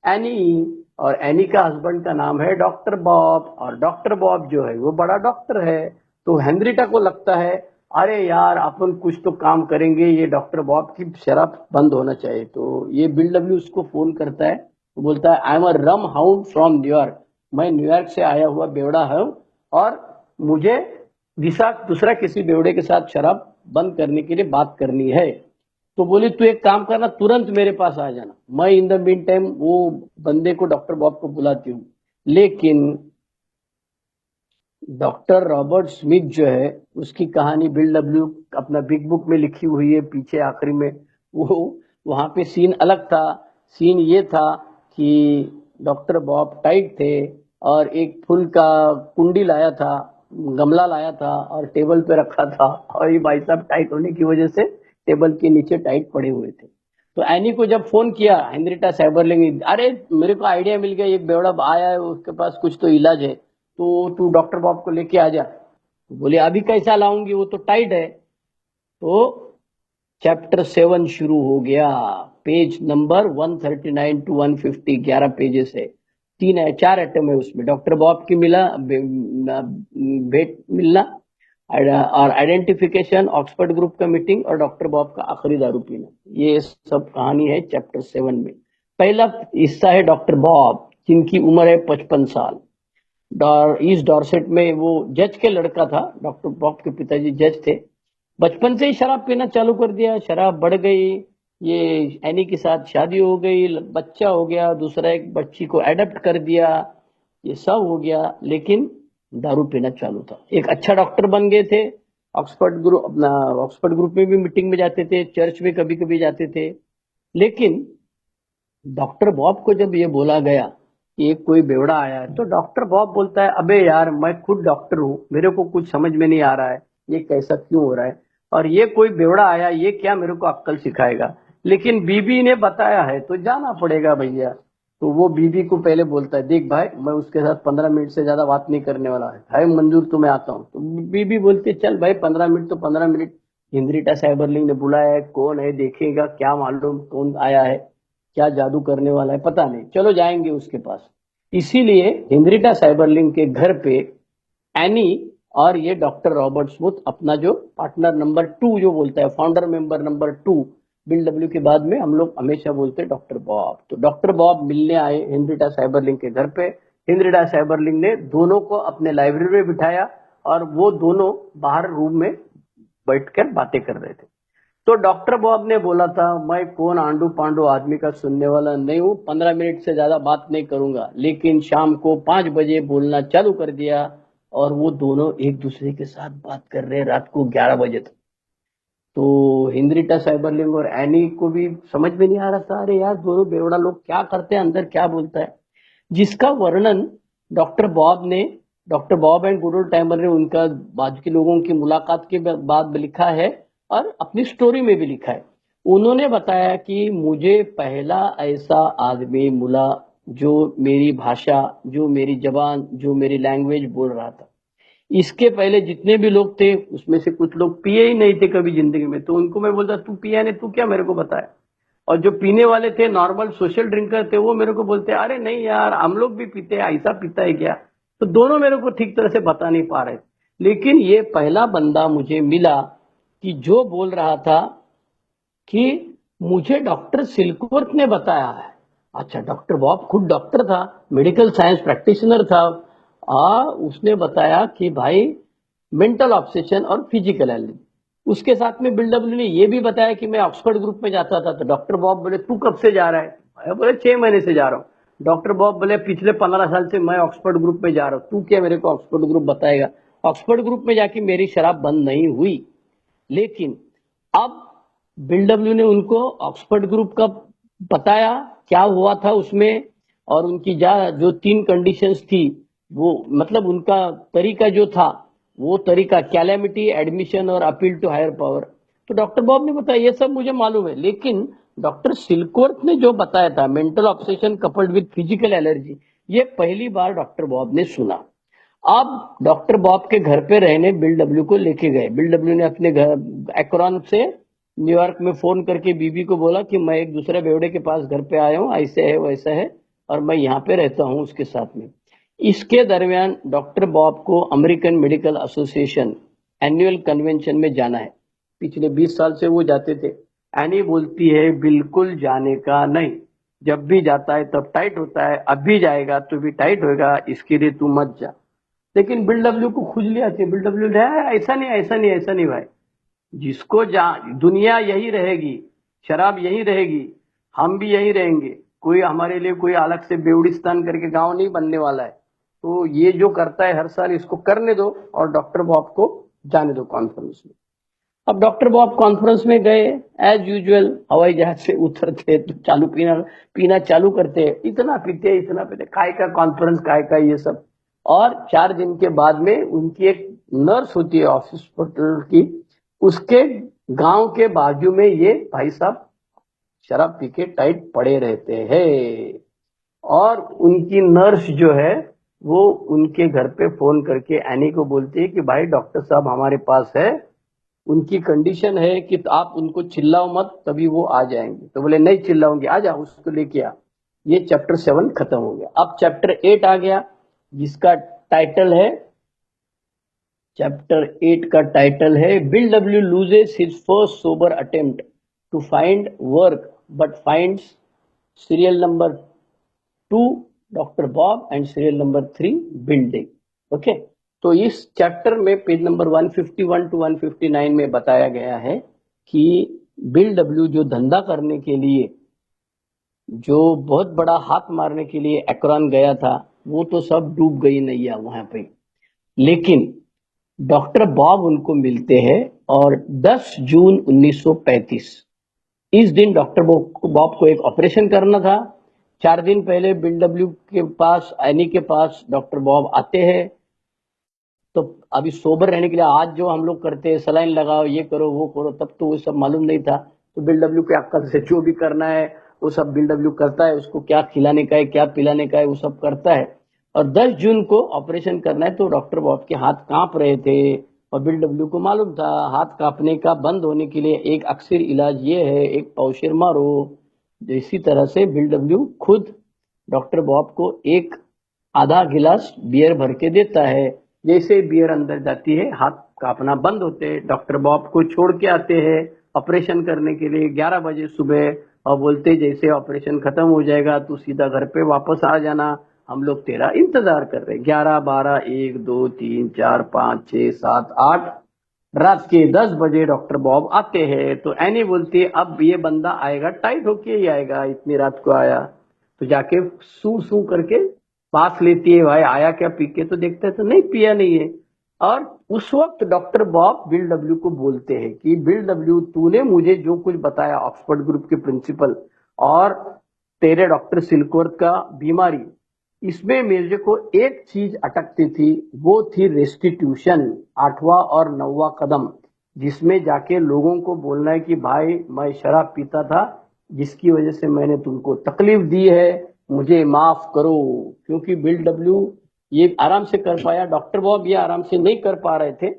S2: एनी, और एनी का हस्बैंड का नाम है डॉक्टर बॉब, और डॉक्टर बॉब जो है वो बड़ा डॉक्टर है। तो हेनरिटा को लगता है अरे यार अपन कुछ तो काम करेंगे, ये डॉक्टर बॉब की शराब बंद होना चाहिए। तो ये बिल डब्ल्यू उसको फोन करता है, वो बोलता है I am a rum hound from New York, मैं न्यूयॉर्क से आया हुआ बेवड़ा हूं और मुझे दूसरा किसी बेवड़े के साथ शराब बंद करने के लिए बात करनी है। तो बोली तू एक काम करना, तुरंत मेरे पास आ जाना, मैं इन द मीन टाइम वो बंदे को डॉक्टर बॉब को बुलाती हूँ। लेकिन डॉक्टर रॉबर्ट स्मिथ जो है उसकी कहानी बिल डब्ल्यू अपना बिग बुक में लिखी हुई है पीछे आखिरी में, वो वहां पे सीन अलग था। सीन ये था कि डॉक्टर बॉब टाइट थे और एक फूल का कुंडी लाया था, गमला लाया था और टेबल पे रखा था, और ये भाई साहब टाइट होने की वजह से टेबल के नीचे टाइट पड़े हुए थे। तो एनी को जब फोन किया हेनरिटा साइबरलिंक, अरे मेरे को आइडिया मिल गया, एक बेवड़ा आया है उसके पास कुछ तो इलाज है, तो तू डॉक्टर बॉब को लेके आ जा। तो बोले अभी कैसा लाऊंगी, वो तो टाइट है। तो चैप्टर 7 शुरू हो गया, पेज नंबर 139 टू 150, 11 पेजेस है, 4 आइटम है उसमें, डॉक्टर बॉब की भेंट मिलना और आइडेंटिफिकेशन, ऑक्सफोर्ड ग्रुप का मीटिंग और डॉक्टर बॉब का आखिरी दारू पीना, ये सब कहानी है चैप्टर 7 में। पहला हिस्सा है डॉक्टर बॉब, जिनकी उम्र है 55 साल। ईस्ट डॉर्सेट में वो जज के लड़का था, डॉक्टर बॉब के पिताजी जज थे। बचपन से ही शराब पीना चालू कर दिया, शराब बढ़ गई, ये एनी के साथ शादी हो गई, बच्चा हो गया, दूसरा एक बच्ची को एडप्ट कर दिया, ये सब हो गया, लेकिन दारू पीना चालू था। एक अच्छा डॉक्टर बन गए थे, ऑक्सफोर्ड ग्रुप में भी मीटिंग में जाते थे, चर्च में कभी कभी जाते थे। लेकिन डॉक्टर बॉब को जब ये बोला गया कि एक कोई बेवड़ा आया है, तो डॉक्टर बॉब बोलता है, अबे यार मैं खुद डॉक्टर हूँ, मेरे को कुछ समझ में नहीं आ रहा है ये कैसा क्यों हो रहा है, और ये कोई बेवड़ा आया, ये क्या मेरे को अक्कल सिखाएगा। लेकिन बीबी ने बताया है तो जाना पड़ेगा भैया। तो वो बीबी को पहले बोलता है, देख भाई मैं उसके साथ 15 मिनट से ज्यादा बात नहीं करने वाला है मंजूर, तो मैं आता हूँ। तो बीबी बोलती है, चल भाई 15 मिनट तो 15 मिनट। हेनरिटा साइबरलिंग ने बुलाया है, कौन है देखेगा, क्या मालूम कौन आया है, क्या जादू करने वाला है पता नहीं, चलो जाएंगे उसके पास। इसीलिए हेनरिटा साइबरलिंग के घर पे एनी और ये डॉक्टर रॉबर्ट स्मिथ, अपना जो पार्टनर नंबर 2 जो बोलता है, founder member number 2, bill W के बाद में हम लोग हमेशा बोलते हैं डॉक्टर बॉब। तो डॉक्टर बॉब मिलने आए हेनरिटा साइबरलिंग के घर पे। हेनरिटा साइबरलिंग ने दोनों को अपने लाइब्रेरी में बिठाया और वो दोनों बाहर रूम में बैठकर बातें कर रहे थे। तो डॉक्टर बॉब ने बोला था, मैं कौन आंडू पांडू आदमी का सुनने वाला नहीं हूं, 15 मिनट से ज्यादा बात नहीं करूंगा। लेकिन शाम को 5 बजे बोलना चालू कर दिया और वो दोनों एक दूसरे के साथ बात कर रहे हैं रात को 11 बजे तक। तो हेनरिटा साइबरलिंग और एनी को भी समझ में नहीं आ रहा था, अरे यार दोनों बेवड़ा लोग क्या करते हैं, अंदर क्या बोलता है। जिसका वर्णन डॉक्टर बॉब ने, doctor Bob and good old timer ने उनका बाद के लोगों की मुलाकात के बाद लिखा है और अपनी स्टोरी में भी लिखा है। उन्होंने बताया कि मुझे पहला ऐसा आदमी मिला जो मेरी भाषा, जो मेरी जबान, जो मेरी लैंग्वेज बोल रहा था। इसके पहले जितने भी लोग थे उसमें से कुछ लोग पिए ही नहीं थे कभी जिंदगी में, तो उनको मैं बोलता, तू पिया नहीं, तू क्या मेरे को बताया। और जो पीने वाले थे, नॉर्मल सोशल ड्रिंकर थे, वो मेरे को बोलते, अरे नहीं यार हम लोग भी पीते हैं, ऐसा पीता है क्या। तो दोनों मेरे को ठीक तरह से बता नहीं पा रहे। लेकिन ये पहला बंदा मुझे मिला कि जो बोल रहा था कि मुझे डॉक्टर सिल्कवर्थ ने बताया है। अच्छा, डॉक्टर बॉब खुद डॉक्टर था, मेडिकल साइंस प्रैक्टिशनर था। उसने बताया कि भाई मेंटल ऑब्सेशन और फिजिकल एलिटी। उसके साथ में बिल डब्ल्यू ने यह भी बताया कि मैं ऑक्सफोर्ड ग्रुप में जाता था। तो डॉक्टर बॉब बोले, तू कब से जा रहा है। मैं बोले 6 महीने से जा रहा हूँ। डॉक्टर बॉब बोले, पिछले 15 साल से मैं ऑक्सफोर्ड ग्रुप में जा रहा हूँ, तू क्या मेरे को ऑक्सफोर्ड ग्रुप बताएगा। ऑक्सफोर्ड ग्रुप में जाके मेरी शराब बंद नहीं हुई। लेकिन अब बिल डब्ल्यू ने उनको ऑक्सफोर्ड ग्रुप का बताया क्या हुआ था उसमें, और उनकी जो 3 कंडीशंस थी, वो मतलब उनका तरीका जो था, वो तरीका कैलेमिटी, एडमिशन और अपील टू हायर पावर। तो डॉक्टर बॉब ने बताया ये सब मुझे मालूम है, लेकिन डॉक्टर सिल्कवर्थ ने जो बताया था mental obsession coupled with physical allergy, ये पहली बार डॉक्टर बॉब ने सुना। अब डॉक्टर बॉब के घर पे रहने बिल डब्ल्यू को लेके गए। बिल डब्ल्यू ने अपने घर एक्रोन से न्यूयॉर्क में फोन करके बीबी को बोला कि मैं एक दूसरे बेवड़े के पास घर पे आया हूँ, ऐसे है वैसा है, और मैं यहाँ पे रहता हूँ उसके साथ में। इसके दरमियान डॉक्टर बॉब को American medical association annual convention में जाना है। पिछले 20 साल से वो जाते थे। एनी बोलती है, बिल्कुल जाने का नहीं, जब भी जाता है तब टाइट होता है, अब भी जाएगा तो भी टाइट होगा, इसके लिए तू मत जा। लेकिन बिल डब्ल्यू को खुजली आती है। बिल डब्ल्यू ने, ऐसा नहीं ऐसा नहीं ऐसा नहीं भाई, जिसको दुनिया यही रहेगी, शराब यही रहेगी, हम भी यही रहेंगे, कोई हमारे लिए कोई अलग से बेउडिस्तान करके गांव नहीं बनने वाला है। तो ये जो करता है हर साल, इसको करने दो और डॉक्टर बॉब को जाने दो कॉन्फ्रेंस में। अब डॉक्टर बॉब कॉन्फ्रेंस में गए, एज यूजुअल हवाई जहाज से उतरते तो चालू पीना पीना चालू करते, इतना पीते इतना पीते, काय का कॉन्फ्रेंस, काय का ये सब। और 4 दिन के बाद में उनकी एक नर्स होती है ऑफिस हॉस्पिटल की, उसके गांव के बाजू में ये भाई साहब शराब पी के टाइट पड़े रहते हैं। और उनकी नर्स जो है वो उनके घर पे फोन करके एनी को बोलती है कि भाई डॉक्टर साहब हमारे पास है, उनकी कंडीशन है कि आप उनको चिल्लाओ मत, तभी वो आ जाएंगे। तो बोले नहीं चिल्लाऊंगी, आ जा उसको लेके आ। ये चैप्टर 7 खत्म हो गया। अब चैप्टर 8 आ गया, जिसका टाइटल है, चैप्टर 8 का टाइटल है, Bill W loses his first sober attempt to find work but finds serial number 2 doctor Bob and serial number 3 building. Okay, तो इस चैप्टर में पेज नंबर 151 टू 159 में बताया गया है कि बिल डब्ल्यू जो धंधा करने के लिए, जो बहुत बड़ा हाथ मारने के लिए एक्रोन गया था, वो तो सब डूब गई नैया वहां पे। लेकिन डॉक्टर बॉब उनको मिलते हैं और 10 जून 1935 इस दिन डॉक्टर बॉब को एक ऑपरेशन करना था। 4 दिन पहले बिल डब्ल्यू के पास, एनी के पास डॉक्टर बॉब आते हैं। तो अभी सोबर रहने के लिए आज जो हम लोग करते हैं, सलाइन लगाओ, ये करो, वो करो, तब तो वो सब मालूम नहीं था। तो बिल डब्ल्यू के अक्कल से जो भी करना है वो सब बिल डब्ल्यू करता है। उसको क्या खिलाने का है, क्या पिलाने का है, वो सब करता है। और 10 जून को ऑपरेशन करना है, तो डॉक्टर बॉब के हाथ कांप रहे थे। और बिल डब्ल्यू को मालूम था हाथ कांपने का बंद होने के लिए एक अक्सर इलाज ये है, एक पाउशेर मारो। इसी तरह से बिल डब्ल्यू खुद डॉक्टर बॉब को एक आधा गिलास बियर भर के देता है। जैसे बियर अंदर जाती है, हाथ कांपना बंद होते हैं। डॉक्टर बॉब को छोड़ के आते हैं ऑपरेशन करने के लिए 11 बजे सुबह, और बोलते जैसे ऑपरेशन खत्म हो जाएगा तू सीधा घर पे वापस आ जाना, हम लोग तेरा इंतजार कर रहे हैं। 11, 12, 1, 2, 3, 4, 5, 6, 7, 8, रात के 10 बजे डॉक्टर बॉब आते हैं। तो एनी बोलती है अब ये बंदा आएगा, टाइट होके ही आएगा, इतनी रात को आया। तो जाके सू सू करके पास लेती है, भाई आया क्या पी के, तो देखता है तो नहीं, पिया नहीं है। और उस वक्त डॉक्टर बॉब बिल डब्ल्यू को बोलते हैं कि बिल डब्ल्यू, तूने मुझे जो कुछ बताया ऑक्सफोर्ड ग्रुप के प्रिंसिपल और तेरे डॉक्टर सिल्कवर्थ का बीमारी, इसमें मेरे को एक चीज अटकती थी, वो थी रेस्टिट्यूशन, 8वां और 9वां कदम, जिसमें जाके लोगों को बोलना है कि भाई मैं शराब पीता था, जिसकी वजह से मैंने तुमको तकलीफ दी है, मुझे माफ करो। क्योंकि बिल डब्ल्यू ये आराम से कर पाया, डॉक्टर बॉब ये आराम से नहीं कर पा रहे थे।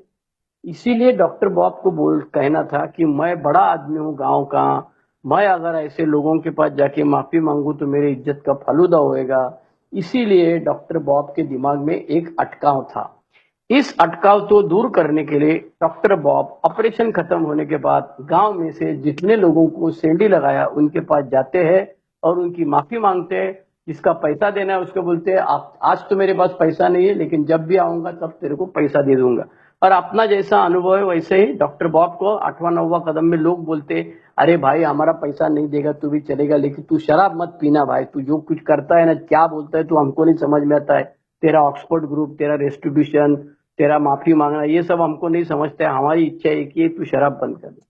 S2: इसीलिए डॉक्टर बॉब को बोल कहना था कि मैं बड़ा आदमी हूँ गांव का, मैं अगर ऐसे लोगों के पास जाके माफी मांगू तो मेरी इज्जत का फालूदा होएगा। इसीलिए डॉक्टर बॉब के दिमाग में एक अटकाव था। इस अटकाव को दूर करने के लिए डॉक्टर बॉब ऑपरेशन खत्म होने के बाद गांव में से जितने लोगों को सेंडी लगाया उनके पास जाते हैं और उनकी माफी मांगते हैं। जिसका पैसा देना है उसको बोलते हैं आप, आज तो मेरे पास पैसा नहीं है लेकिन जब भी आऊंगा तब तेरे को पैसा दे दूंगा। और अपना जैसा अनुभव है वैसे ही डॉक्टर बॉब को 8वां 9वां कदम में लोग बोलते, अरे भाई हमारा पैसा नहीं देगा तू भी चलेगा, लेकिन तू शराब मत पीना भाई, तू जो कुछ करता है ना, क्या बोलता है तू, हमको नहीं समझ में आता है। तेरा ऑक्सफोर्ड ग्रुप, तेरा रेस्टिट्यूशन, तेरा माफी मांगना, ये सब हमको नहीं समझता है। हमारी इच्छा है कि तू शराब बंद कर दे।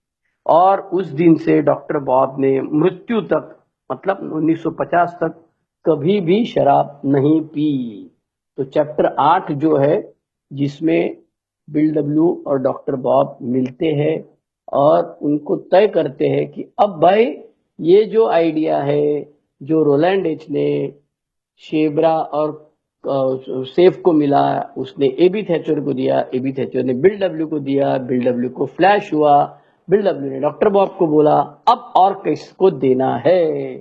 S2: और उस दिन से डॉक्टर बॉब ने मृत्यु तक, मतलब 1950 तक कभी भी शराब नहीं पी। तो चैप्टर 8 जो है, जिसमें बिल डब्ल्यू और डॉक्टर बॉब मिलते हैं और उनको तय करते हैं कि अब भाई ये जो आइडिया है, जो रोलैंड एच ने शेबरा और सेफ को मिला, उसने एबी थैचर को दिया, एबी थैचर ने बिल डब्ल्यू को दिया, बिल डब्ल्यू को फ्लैश हुआ, बिल डब्ल्यू ने डॉक्टर बॉब को बोला अब और किसको देना है।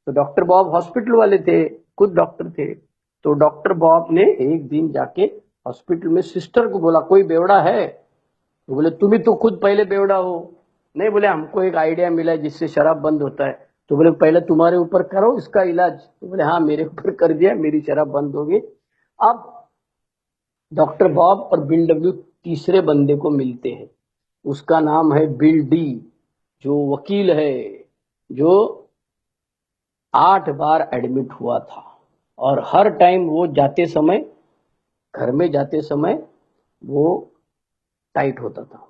S2: तो डॉक्टर बॉब हॉस्पिटल वाले थे, खुद डॉक्टर थे। तो डॉक्टर बॉब ने एक दिन जाके हॉस्पिटल में सिस्टर को बोला कोई बेवड़ा है। तो बोले तुम ही तो खुद पहले बेवड़ा हो। नहीं, बोले हमको एक आइडिया मिला है जिससे शराब बंद होता है। तो बोले पहले तुम्हारे ऊपर करो इसका इलाज। तो बोले हाँ मेरे ऊपर कर दिया, मेरी शराब बंद होगी। अब डॉक्टर बॉब और बिल डब्ल्यू तीसरे बंदे को मिलते हैं, उसका नाम है बिल डी, जो वकील है, जो 8 बार एडमिट हुआ था। और हर टाइम वो जाते समय, घर में जाते समय वो टाइट होता था।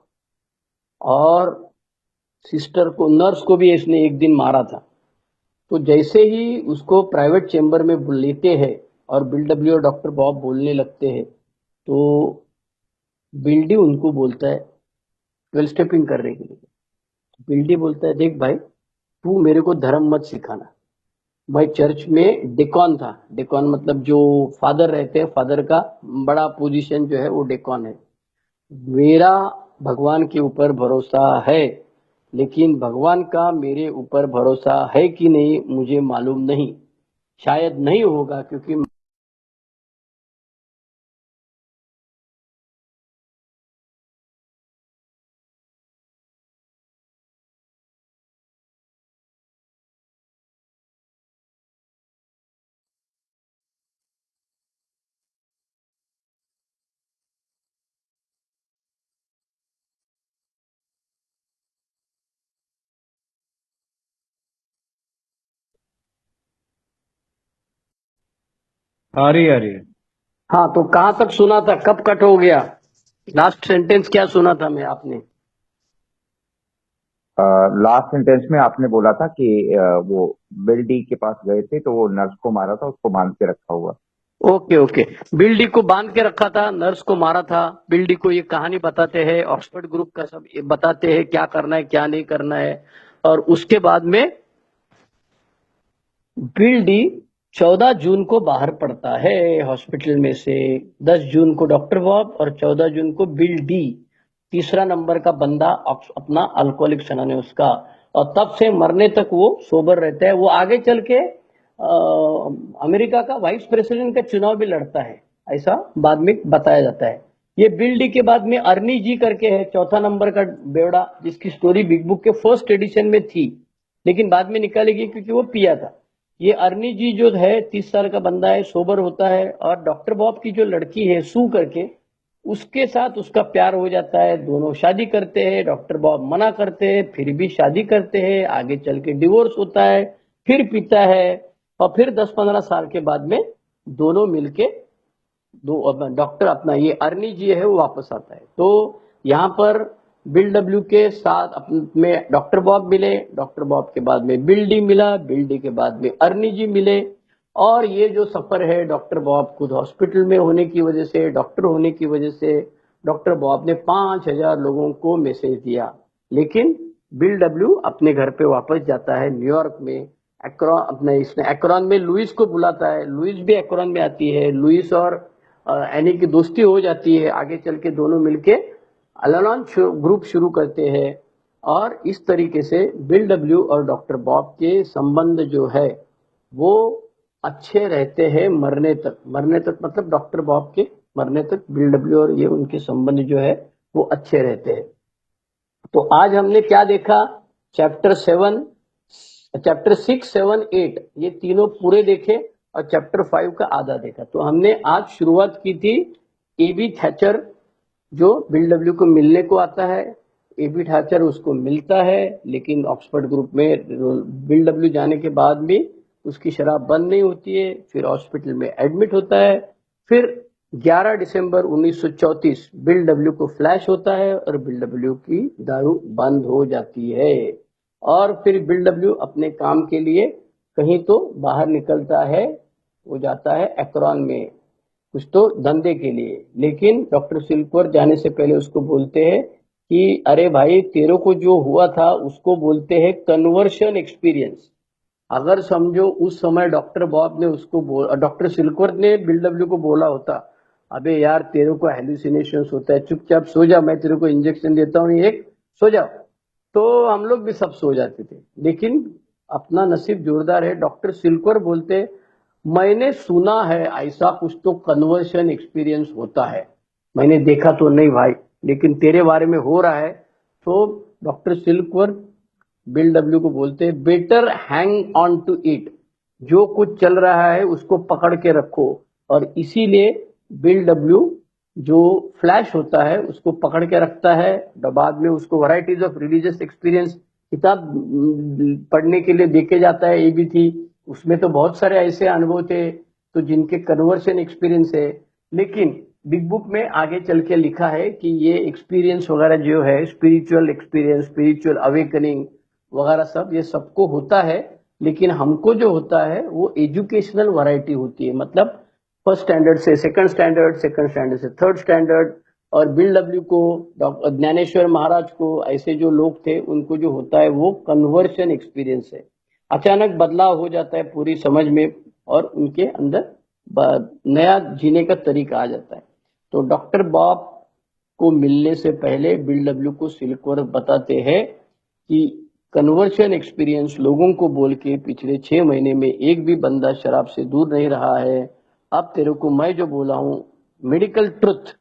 S2: और सिस्टर को, नर्स को भी इसने एक दिन मारा था। तो जैसे ही उसको प्राइवेट चेंबर में लेते हैं और बिल डब्ल्यू और डॉक्टर बॉब बोलने लगते हैं, तो बिल डी उनको बोलता है 12 स्टेपिंग करने के लिए। बिल डी बोलता है देख भाई, तू मेरे को धर्म मत सिखाना। मैं चर्च में डेकॉन था, डेकॉन मतलब जो फादर रहते हैं, फादर का बड़ा पोजीशन जो है वो डेकॉन है। मेरा भगवान के ऊपर भरोसा है, लेकिन भगवान का मेरे ऊपर भरोसा है कि नहीं मुझे मालूम नहीं, शायद नहीं होगा, क्योंकि
S1: आ रही है, आ रही है।
S2: हाँ, तो कहाँ तक सुना था, कब कट हो गया? लास्ट सेंटेंस क्या सुना था मैं आपने?
S1: लास्ट सेंटेंस में आपने बोला था कि वो बिल डी के पास गए थे तो वो नर्स को मारा था, उसको बांध के रखा हुआ।
S2: ओके ओके, बिल डी को बांध के रखा था, नर्स को मारा था। बिल डी को ये कहानी बताते हैं, ऑक्सफोर्ड ग्रुप का सब ये बताते हैं क्या करना है क्या नहीं करना है। और उसके बाद में बिल डी 14 जून को बाहर पड़ता है हॉस्पिटल में से। 10 जून को डॉक्टर बॉब और 14 जून को बिल डी, तीसरा नंबर का बंदा अपना अल्कोहलिक्स एनोनिमस का। और तब से मरने तक वो सोबर रहता है। वो आगे चल के अमेरिका का वाइस प्रेसिडेंट का चुनाव भी लड़ता है, ऐसा बाद में बताया जाता है। ये बिल डी के बाद में अर्नी जी करके है, चौथा नंबर का बेवड़ा, जिसकी स्टोरी बिग बुक के फर्स्ट एडिशन में थी, लेकिन बाद में निकाली गई क्योंकि वो पिया था। ये अर्नी जी जो है 30 साल का बंदा है, सोबर होता है, और डॉक्टर बॉब की जो लड़की है सू करके, उसके साथ उसका प्यार हो जाता है। दोनों शादी करते हैं, डॉक्टर बॉब मना करते हैं, फिर भी शादी करते हैं। आगे चल के डिवोर्स होता है, फिर पीता है, और फिर 10-15 साल के बाद में दोनों मिलके डॉक्टर अपना ये अर्नी जी है वो वापस आता है। तो यहाँ पर बिल डब्ल्यू के साथ में डॉक्टर बॉब मिले, डॉक्टर बॉब के बाद में बिल डी मिला, बिल डी के बाद में अर्नी जी मिले। और ये जो सफर है, डॉक्टर बॉब खुद हॉस्पिटल में होने की वजह से, डॉक्टर होने की वजह से, डॉक्टर बॉब ने 5000 लोगों को मैसेज दिया। लेकिन बिल डब्ल्यू अपने घर पे वापस जाता है न्यूयॉर्क में। एक्रोन अपने इसने एक्रोन में लुइस को बुलाता है, लुइस भी एक्रोन में आती है। लुइस और एनी की दोस्ती हो जाती है। आगे चल के दोनों मिलके अलानॉन ग्रुप शुरू करते हैं। और इस तरीके से बिल डब्ल्यू और डॉक्टर बॉब के संबंध जो है वो अच्छे रहते हैं मरने तक। मरने तक मतलब डॉक्टर बॉब के मरने तक बिल डब्ल्यू और ये उनके संबंध जो है वो अच्छे रहते हैं। तो आज हमने क्या देखा? चैप्टर 7, चैप्टर 6, 7, 8 ये तीनों पूरे देखे, और चैप्टर 5 का आधा देखा। तो हमने आज शुरुआत की थी एबी थैचर, जो बिल डब्ल्यू को मिलने को आता है। एबी थैचर उसको मिलता है, लेकिन ऑक्सफोर्ड ग्रुप में बिल डब्ल्यू जाने के बाद भी उसकी शराब बंद नहीं होती है। फिर हॉस्पिटल में एडमिट होता है। फिर 11 दिसंबर 1934 बिल डब्ल्यू को फ्लैश होता है और बिल डब्ल्यू की दारू बंद हो जाती है। और फिर बिल डब्ल्यू अपने काम के लिए कहीं तो बाहर निकलता है, वो जाता है एक्रोन में कुछ तो धंधे के लिए। लेकिन डॉक्टर सिल्कवर्थ जाने से पहले उसको बोलते हैं कि अरे भाई, तेरे को जो हुआ था उसको बोलते हैं कन्वर्शन एक्सपीरियंस। अगर समझो उस समय डॉक्टर बॉब ने डॉक्टर सिल्कवर्थ ने बिल डब्ल्यू को बोला होता, अबे यार तेरे को हेलुसिनेशंस होता है, चुपचाप सो जा, मैं तेरे को इंजेक्शन देता हूँ एक, सो जाओ, तो हम लोग भी सब सो जाते थे। लेकिन अपना नसीब जोरदार है, डॉक्टर सिल्कवर्थ बोलते मैंने सुना है ऐसा कुछ तो कन्वर्शन एक्सपीरियंस होता है, मैंने देखा तो नहीं भाई, लेकिन तेरे बारे में हो रहा है। तो डॉक्टर सिल्कवर्थ बिल डब्ल्यू को बोलते हैं better hang on to it, जो कुछ चल रहा है उसको पकड़ के रखो। और इसीलिए बिल डब्ल्यू जो फ्लैश होता है उसको पकड़ के रखता है। बाद में उसको वैरायटीज ऑफ रिलीजियस एक्सपीरियंस किताब पढ़ने के लिए देखे जाता है, ये भी थी। उसमें तो बहुत सारे ऐसे अनुभव थे तो जिनके कन्वर्शन एक्सपीरियंस है। लेकिन बिग बुक में आगे चल के लिखा है कि ये एक्सपीरियंस वगैरह जो है, स्पिरिचुअल एक्सपीरियंस, स्पिरिचुअल अवेकनिंग वगैरह सब, ये सबको होता है। लेकिन हमको जो होता है वो एजुकेशनल वैरायटी होती है, मतलब फर्स्ट स्टैंडर्ड से सेकंड स्टैंडर्ड, सेकंड स्टैंडर्ड से थर्ड स्टैंडर्ड। और बिल डब्ल्यू को, डॉक्टर ज्ञानेश्वर महाराज को, ऐसे जो लोग थे उनको जो होता है वो कन्वर्शन एक्सपीरियंस है। अचानक बदलाव हो जाता है पूरी समझ में, और उनके अंदर नया जीने का तरीका आ जाता है। तो डॉक्टर बॉब को मिलने से पहले बिल डब्ल्यू को सिल्कवर्थ बताते हैं कि कन्वर्शन एक्सपीरियंस लोगों को बोल के पिछले 6 महीने में एक भी बंदा शराब से दूर नहीं रहा है। अब तेरे को मैं जो बोला हूँ, medical truth,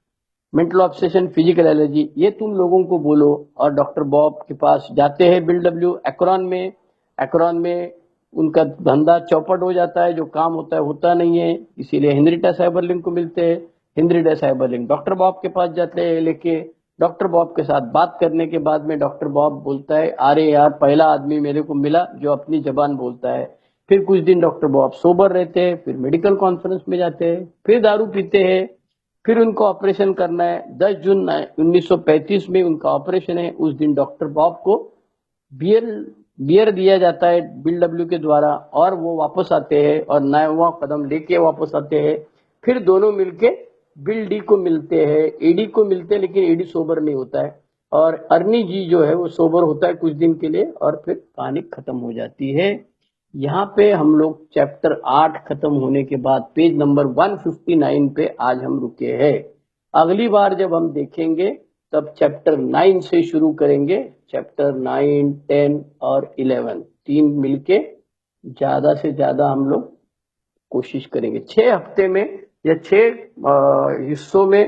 S2: mental obsession, physical allergy, ये तुम लोगों को बोलो। और डॉक्टर बॉब के पास जाते हैं बिल डब्ल्यू एक्रोन में। एक्रोन में उनका धंधा चौपट हो जाता है, जो काम होता है होता नहीं है, इसीलिए हेनरिटा साइबरलिंक को मिलते हैं। हेनरिटा साइबरलिंक डॉक्टर बॉब के पास जाते हैं लेके। डॉक्टर बॉब के साथ बात करने के बाद में डॉक्टर बॉब बोलता है अरे यार, पहला आदमी मेरे को मिला जो अपनी जबान बोलता है। फिर कुछ दिन डॉक्टर बॉब सोबर रहते हैं, फिर मेडिकल कॉन्फ्रेंस में जाते हैं, फिर दारू पीते हैं, फिर उनको ऑपरेशन करना है। 10 जून 1935 में उनका ऑपरेशन है। उस दिन डॉक्टर बॉब को बियर बियर दिया जाता है बिल डब्ल्यू के द्वारा, और वो वापस आते हैं और नया कदम लेके वापस आते हैं। फिर दोनों मिलके बिल डी को मिलते हैं, एडी को मिलते हैं, लेकिन एडी सोबर नहीं होता है, और अर्नी जी जो है वो सोबर होता है कुछ दिन के लिए, और फिर कहानी खत्म हो जाती है। यहाँ पे हम लोग चैप्टर 8 खत्म होने के बाद पेज नंबर 159 पे आज हम रुके हैं। अगली बार जब हम देखेंगे तब चैप्टर 9 से शुरू करेंगे। चैप्टर 9, 10 और 11 तीन मिलके ज्यादा से ज्यादा हम लोग कोशिश करेंगे 6 हफ्ते में या 6 हिस्सों में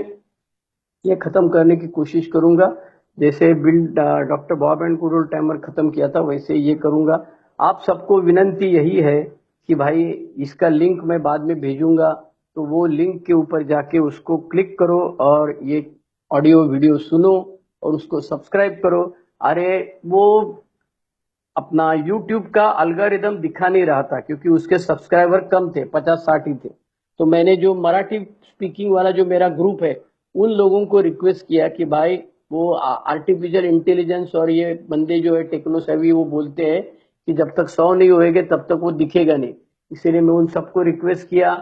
S2: ये खत्म करने की कोशिश करूंगा। जैसे bill doctor Bob and good old timer खत्म किया था वैसे ये करूंगा। आप सबको विनंती यही है कि भाई इसका लिंक मैं बाद में भेजूंगा, तो वो लिंक के ऊपर जाके उसको क्लिक करो और ये ऑडियो वीडियो सुनो और उसको सब्सक्राइब करो। अरे वो अपना YouTube का अलगोरिदम दिखा नहीं रहा था क्योंकि उसके सब्सक्राइबर कम थे, 50-60 ही थे। तो मैंने जो मराठी स्पीकिंग वाला जो मेरा ग्रुप है उन लोगों को रिक्वेस्ट किया कि भाई वो आर्टिफिशियल इंटेलिजेंस और ये बंदे जो है टेक्नो सेवी वो बोलते हैं कि जब तक 100 नहीं होएंगे तब तक वो दिखेगा नहीं। इसीलिए मैं उन सबको रिक्वेस्ट किया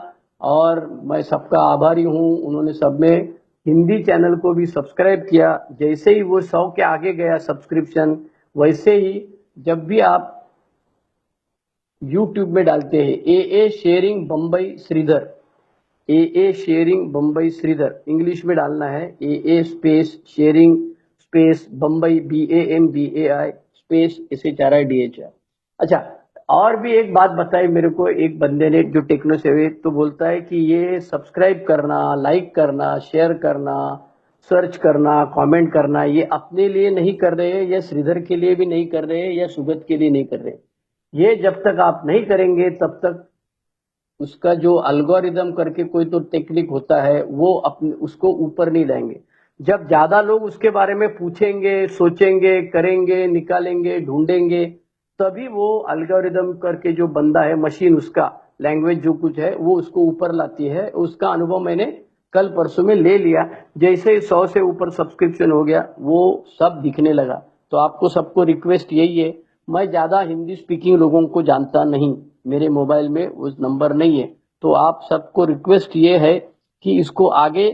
S2: और मैं सबका आभारी हूँ। उन्होंने सब में हिंदी चैनल को भी सब्सक्राइब किया। जैसे ही वो 100 के आगे गया सब्सक्रिप्शन, वैसे ही जब भी आप YouTube में डालते हैं A sharing Bambai Shridhar, A sharing Bambai Shridhar English में डालना है, A space sharing space Bambai BAMBAI space SHRIDHR। अच्छा, और भी एक बात बताई मेरे को एक बंदे ने जो टेक्नो सेवी, तो बोलता है कि ये सब्सक्राइब करना, लाइक करना, शेयर करना, सर्च करना, कमेंट करना, ये अपने लिए नहीं कर रहे हैं या श्रीधर के लिए भी नहीं कर रहे हैं या सुगत के लिए नहीं कर रहे। ये जब तक आप नहीं करेंगे तब तक उसका जो अल्गोरिदम करके कोई तो टेक्निक होता है वो अपने उसको ऊपर नहीं लाएंगे। जब ज्यादा लोग उसके बारे में पूछेंगे, सोचेंगे, करेंगे, निकालेंगे, ढूंढेंगे, तभी वो अल्गोरिदम करके जो बंदा है मशीन, उसका लैंग्वेज जो कुछ है वो उसको ऊपर लाती है। उसका अनुभव मैंने कल परसों में ले लिया। जैसे 100 से ऊपर सब्सक्रिप्शन हो गया वो सब दिखने लगा। तो आपको सबको रिक्वेस्ट यही है, मैं ज्यादा हिंदी स्पीकिंग लोगों को जानता नहीं, मेरे मोबाइल में उस नंबर नहीं है, तो आप सबको रिक्वेस्ट ये है कि इसको आगे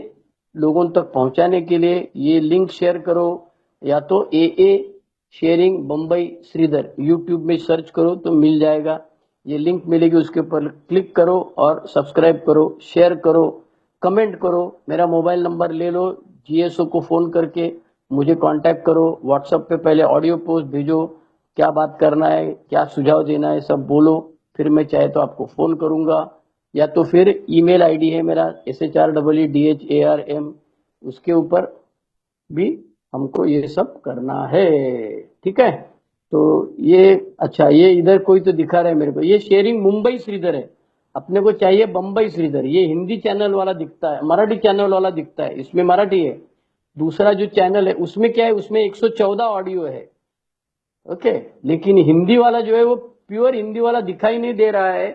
S2: लोगों तक पहुंचाने के लिए ये लिंक शेयर करो, या तो ए शेयरिंग बम्बई श्रीधर YouTube में सर्च करो तो मिल जाएगा। ये लिंक मिलेगी, उसके ऊपर क्लिक करो और सब्सक्राइब करो, शेयर करो, कमेंट करो। मेरा मोबाइल नंबर ले लो, GSO को फोन करके मुझे कांटेक्ट करो। व्हाट्सएप पे पहले ऑडियो पोस्ट भेजो, क्या बात करना है, क्या सुझाव देना है, सब बोलो, फिर मैं चाहे तो आपको फोन करूंगा। या तो फिर ईमेल आईडी है मेरा SHRDDHARM, उसके ऊपर भी हमको ये सब करना है। ठीक है, तो ये अच्छा, ये इधर कोई तो दिखा रहा है मेरे को, ये शेयरिंग मुंबई श्रीधर है, अपने को चाहिए बम्बई श्रीधर। ये हिंदी चैनल वाला दिखता है, मराठी चैनल वाला दिखता है, इसमें मराठी है। दूसरा जो चैनल है उसमें क्या है, उसमें 114 ऑडियो है, ओके। लेकिन हिंदी वाला जो है वो प्योर हिंदी वाला दिखाई नहीं दे रहा है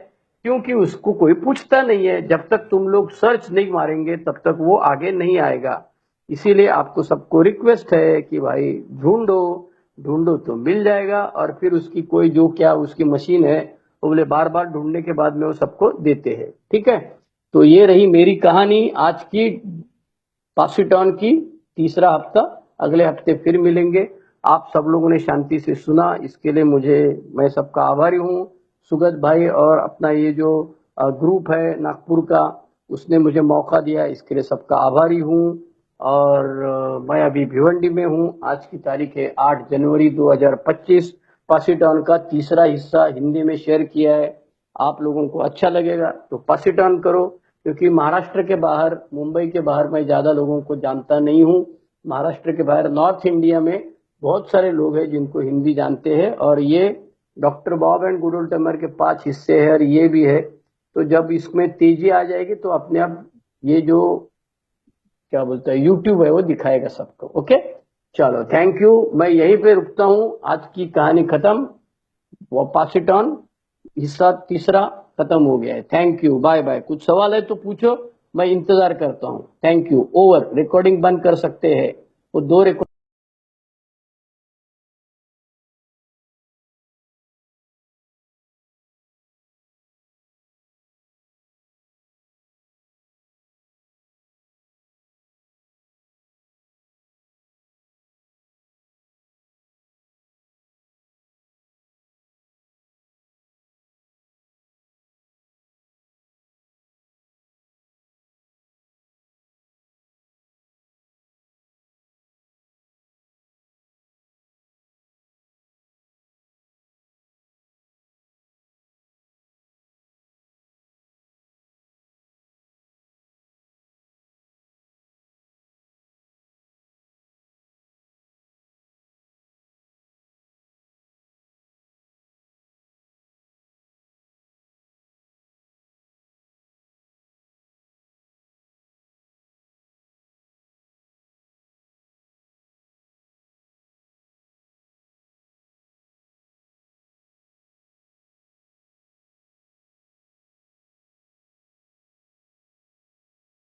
S2: क्योंकि उसको कोई पूछता नहीं है। जब तक तुम लोग सर्च नहीं मारेंगे तब तक वो आगे नहीं आएगा। इसीलिए आपको सबको रिक्वेस्ट है कि भाई ढूंढो, ढूंढो तो मिल जाएगा। और फिर उसकी कोई जो क्या उसकी मशीन है वो बोले बार बार ढूंढने के बाद में वो सबको देते हैं। ठीक है, तो ये रही मेरी कहानी आज की पास इट ऑन की तीसरा हफ्ता। अगले हफ्ते फिर मिलेंगे। आप सब लोगों ने शांति से सुना, इसके लिए मैं सबका आभारी हूँ। सुगत भाई और अपना ये जो ग्रुप है नागपुर का, उसने मुझे मौका दिया, इसके लिए सबका आभारी हूँ। और मैं अभी भिवंडी में हूँ। आज की तारीख है 8 जनवरी 2025। पास इट ऑन का तीसरा हिस्सा हिंदी में शेयर किया है। आप लोगों को अच्छा लगेगा तो पास इट ऑन करो, क्योंकि महाराष्ट्र के बाहर, मुंबई के बाहर मैं ज्यादा लोगों को जानता नहीं हूँ। महाराष्ट्र के बाहर नॉर्थ इंडिया में बहुत सारे लोग हैं जिनको हिंदी जानते हैं। और ये doctor Bob and good old timer के 5 हिस्से हैं और ये भी है। तो जब इसमें तेजी आ जाएगी तो अपने आप ये जो क्या बोलते हैं यूट्यूब है वो दिखाएगा सबको। ओके, चलो थैंक यू। मैं यहीं पे रुकता हूँ, आज की कहानी खत्म। वो पास इट ऑन हिस्सा तीसरा खत्म हो गया है। Thank you, bye bye. कुछ सवाल है तो पूछो, मैं इंतजार करता हूँ। Thank you, over. रिकॉर्डिंग बंद कर सकते हैं, वो 2 रिकॉर्डिंग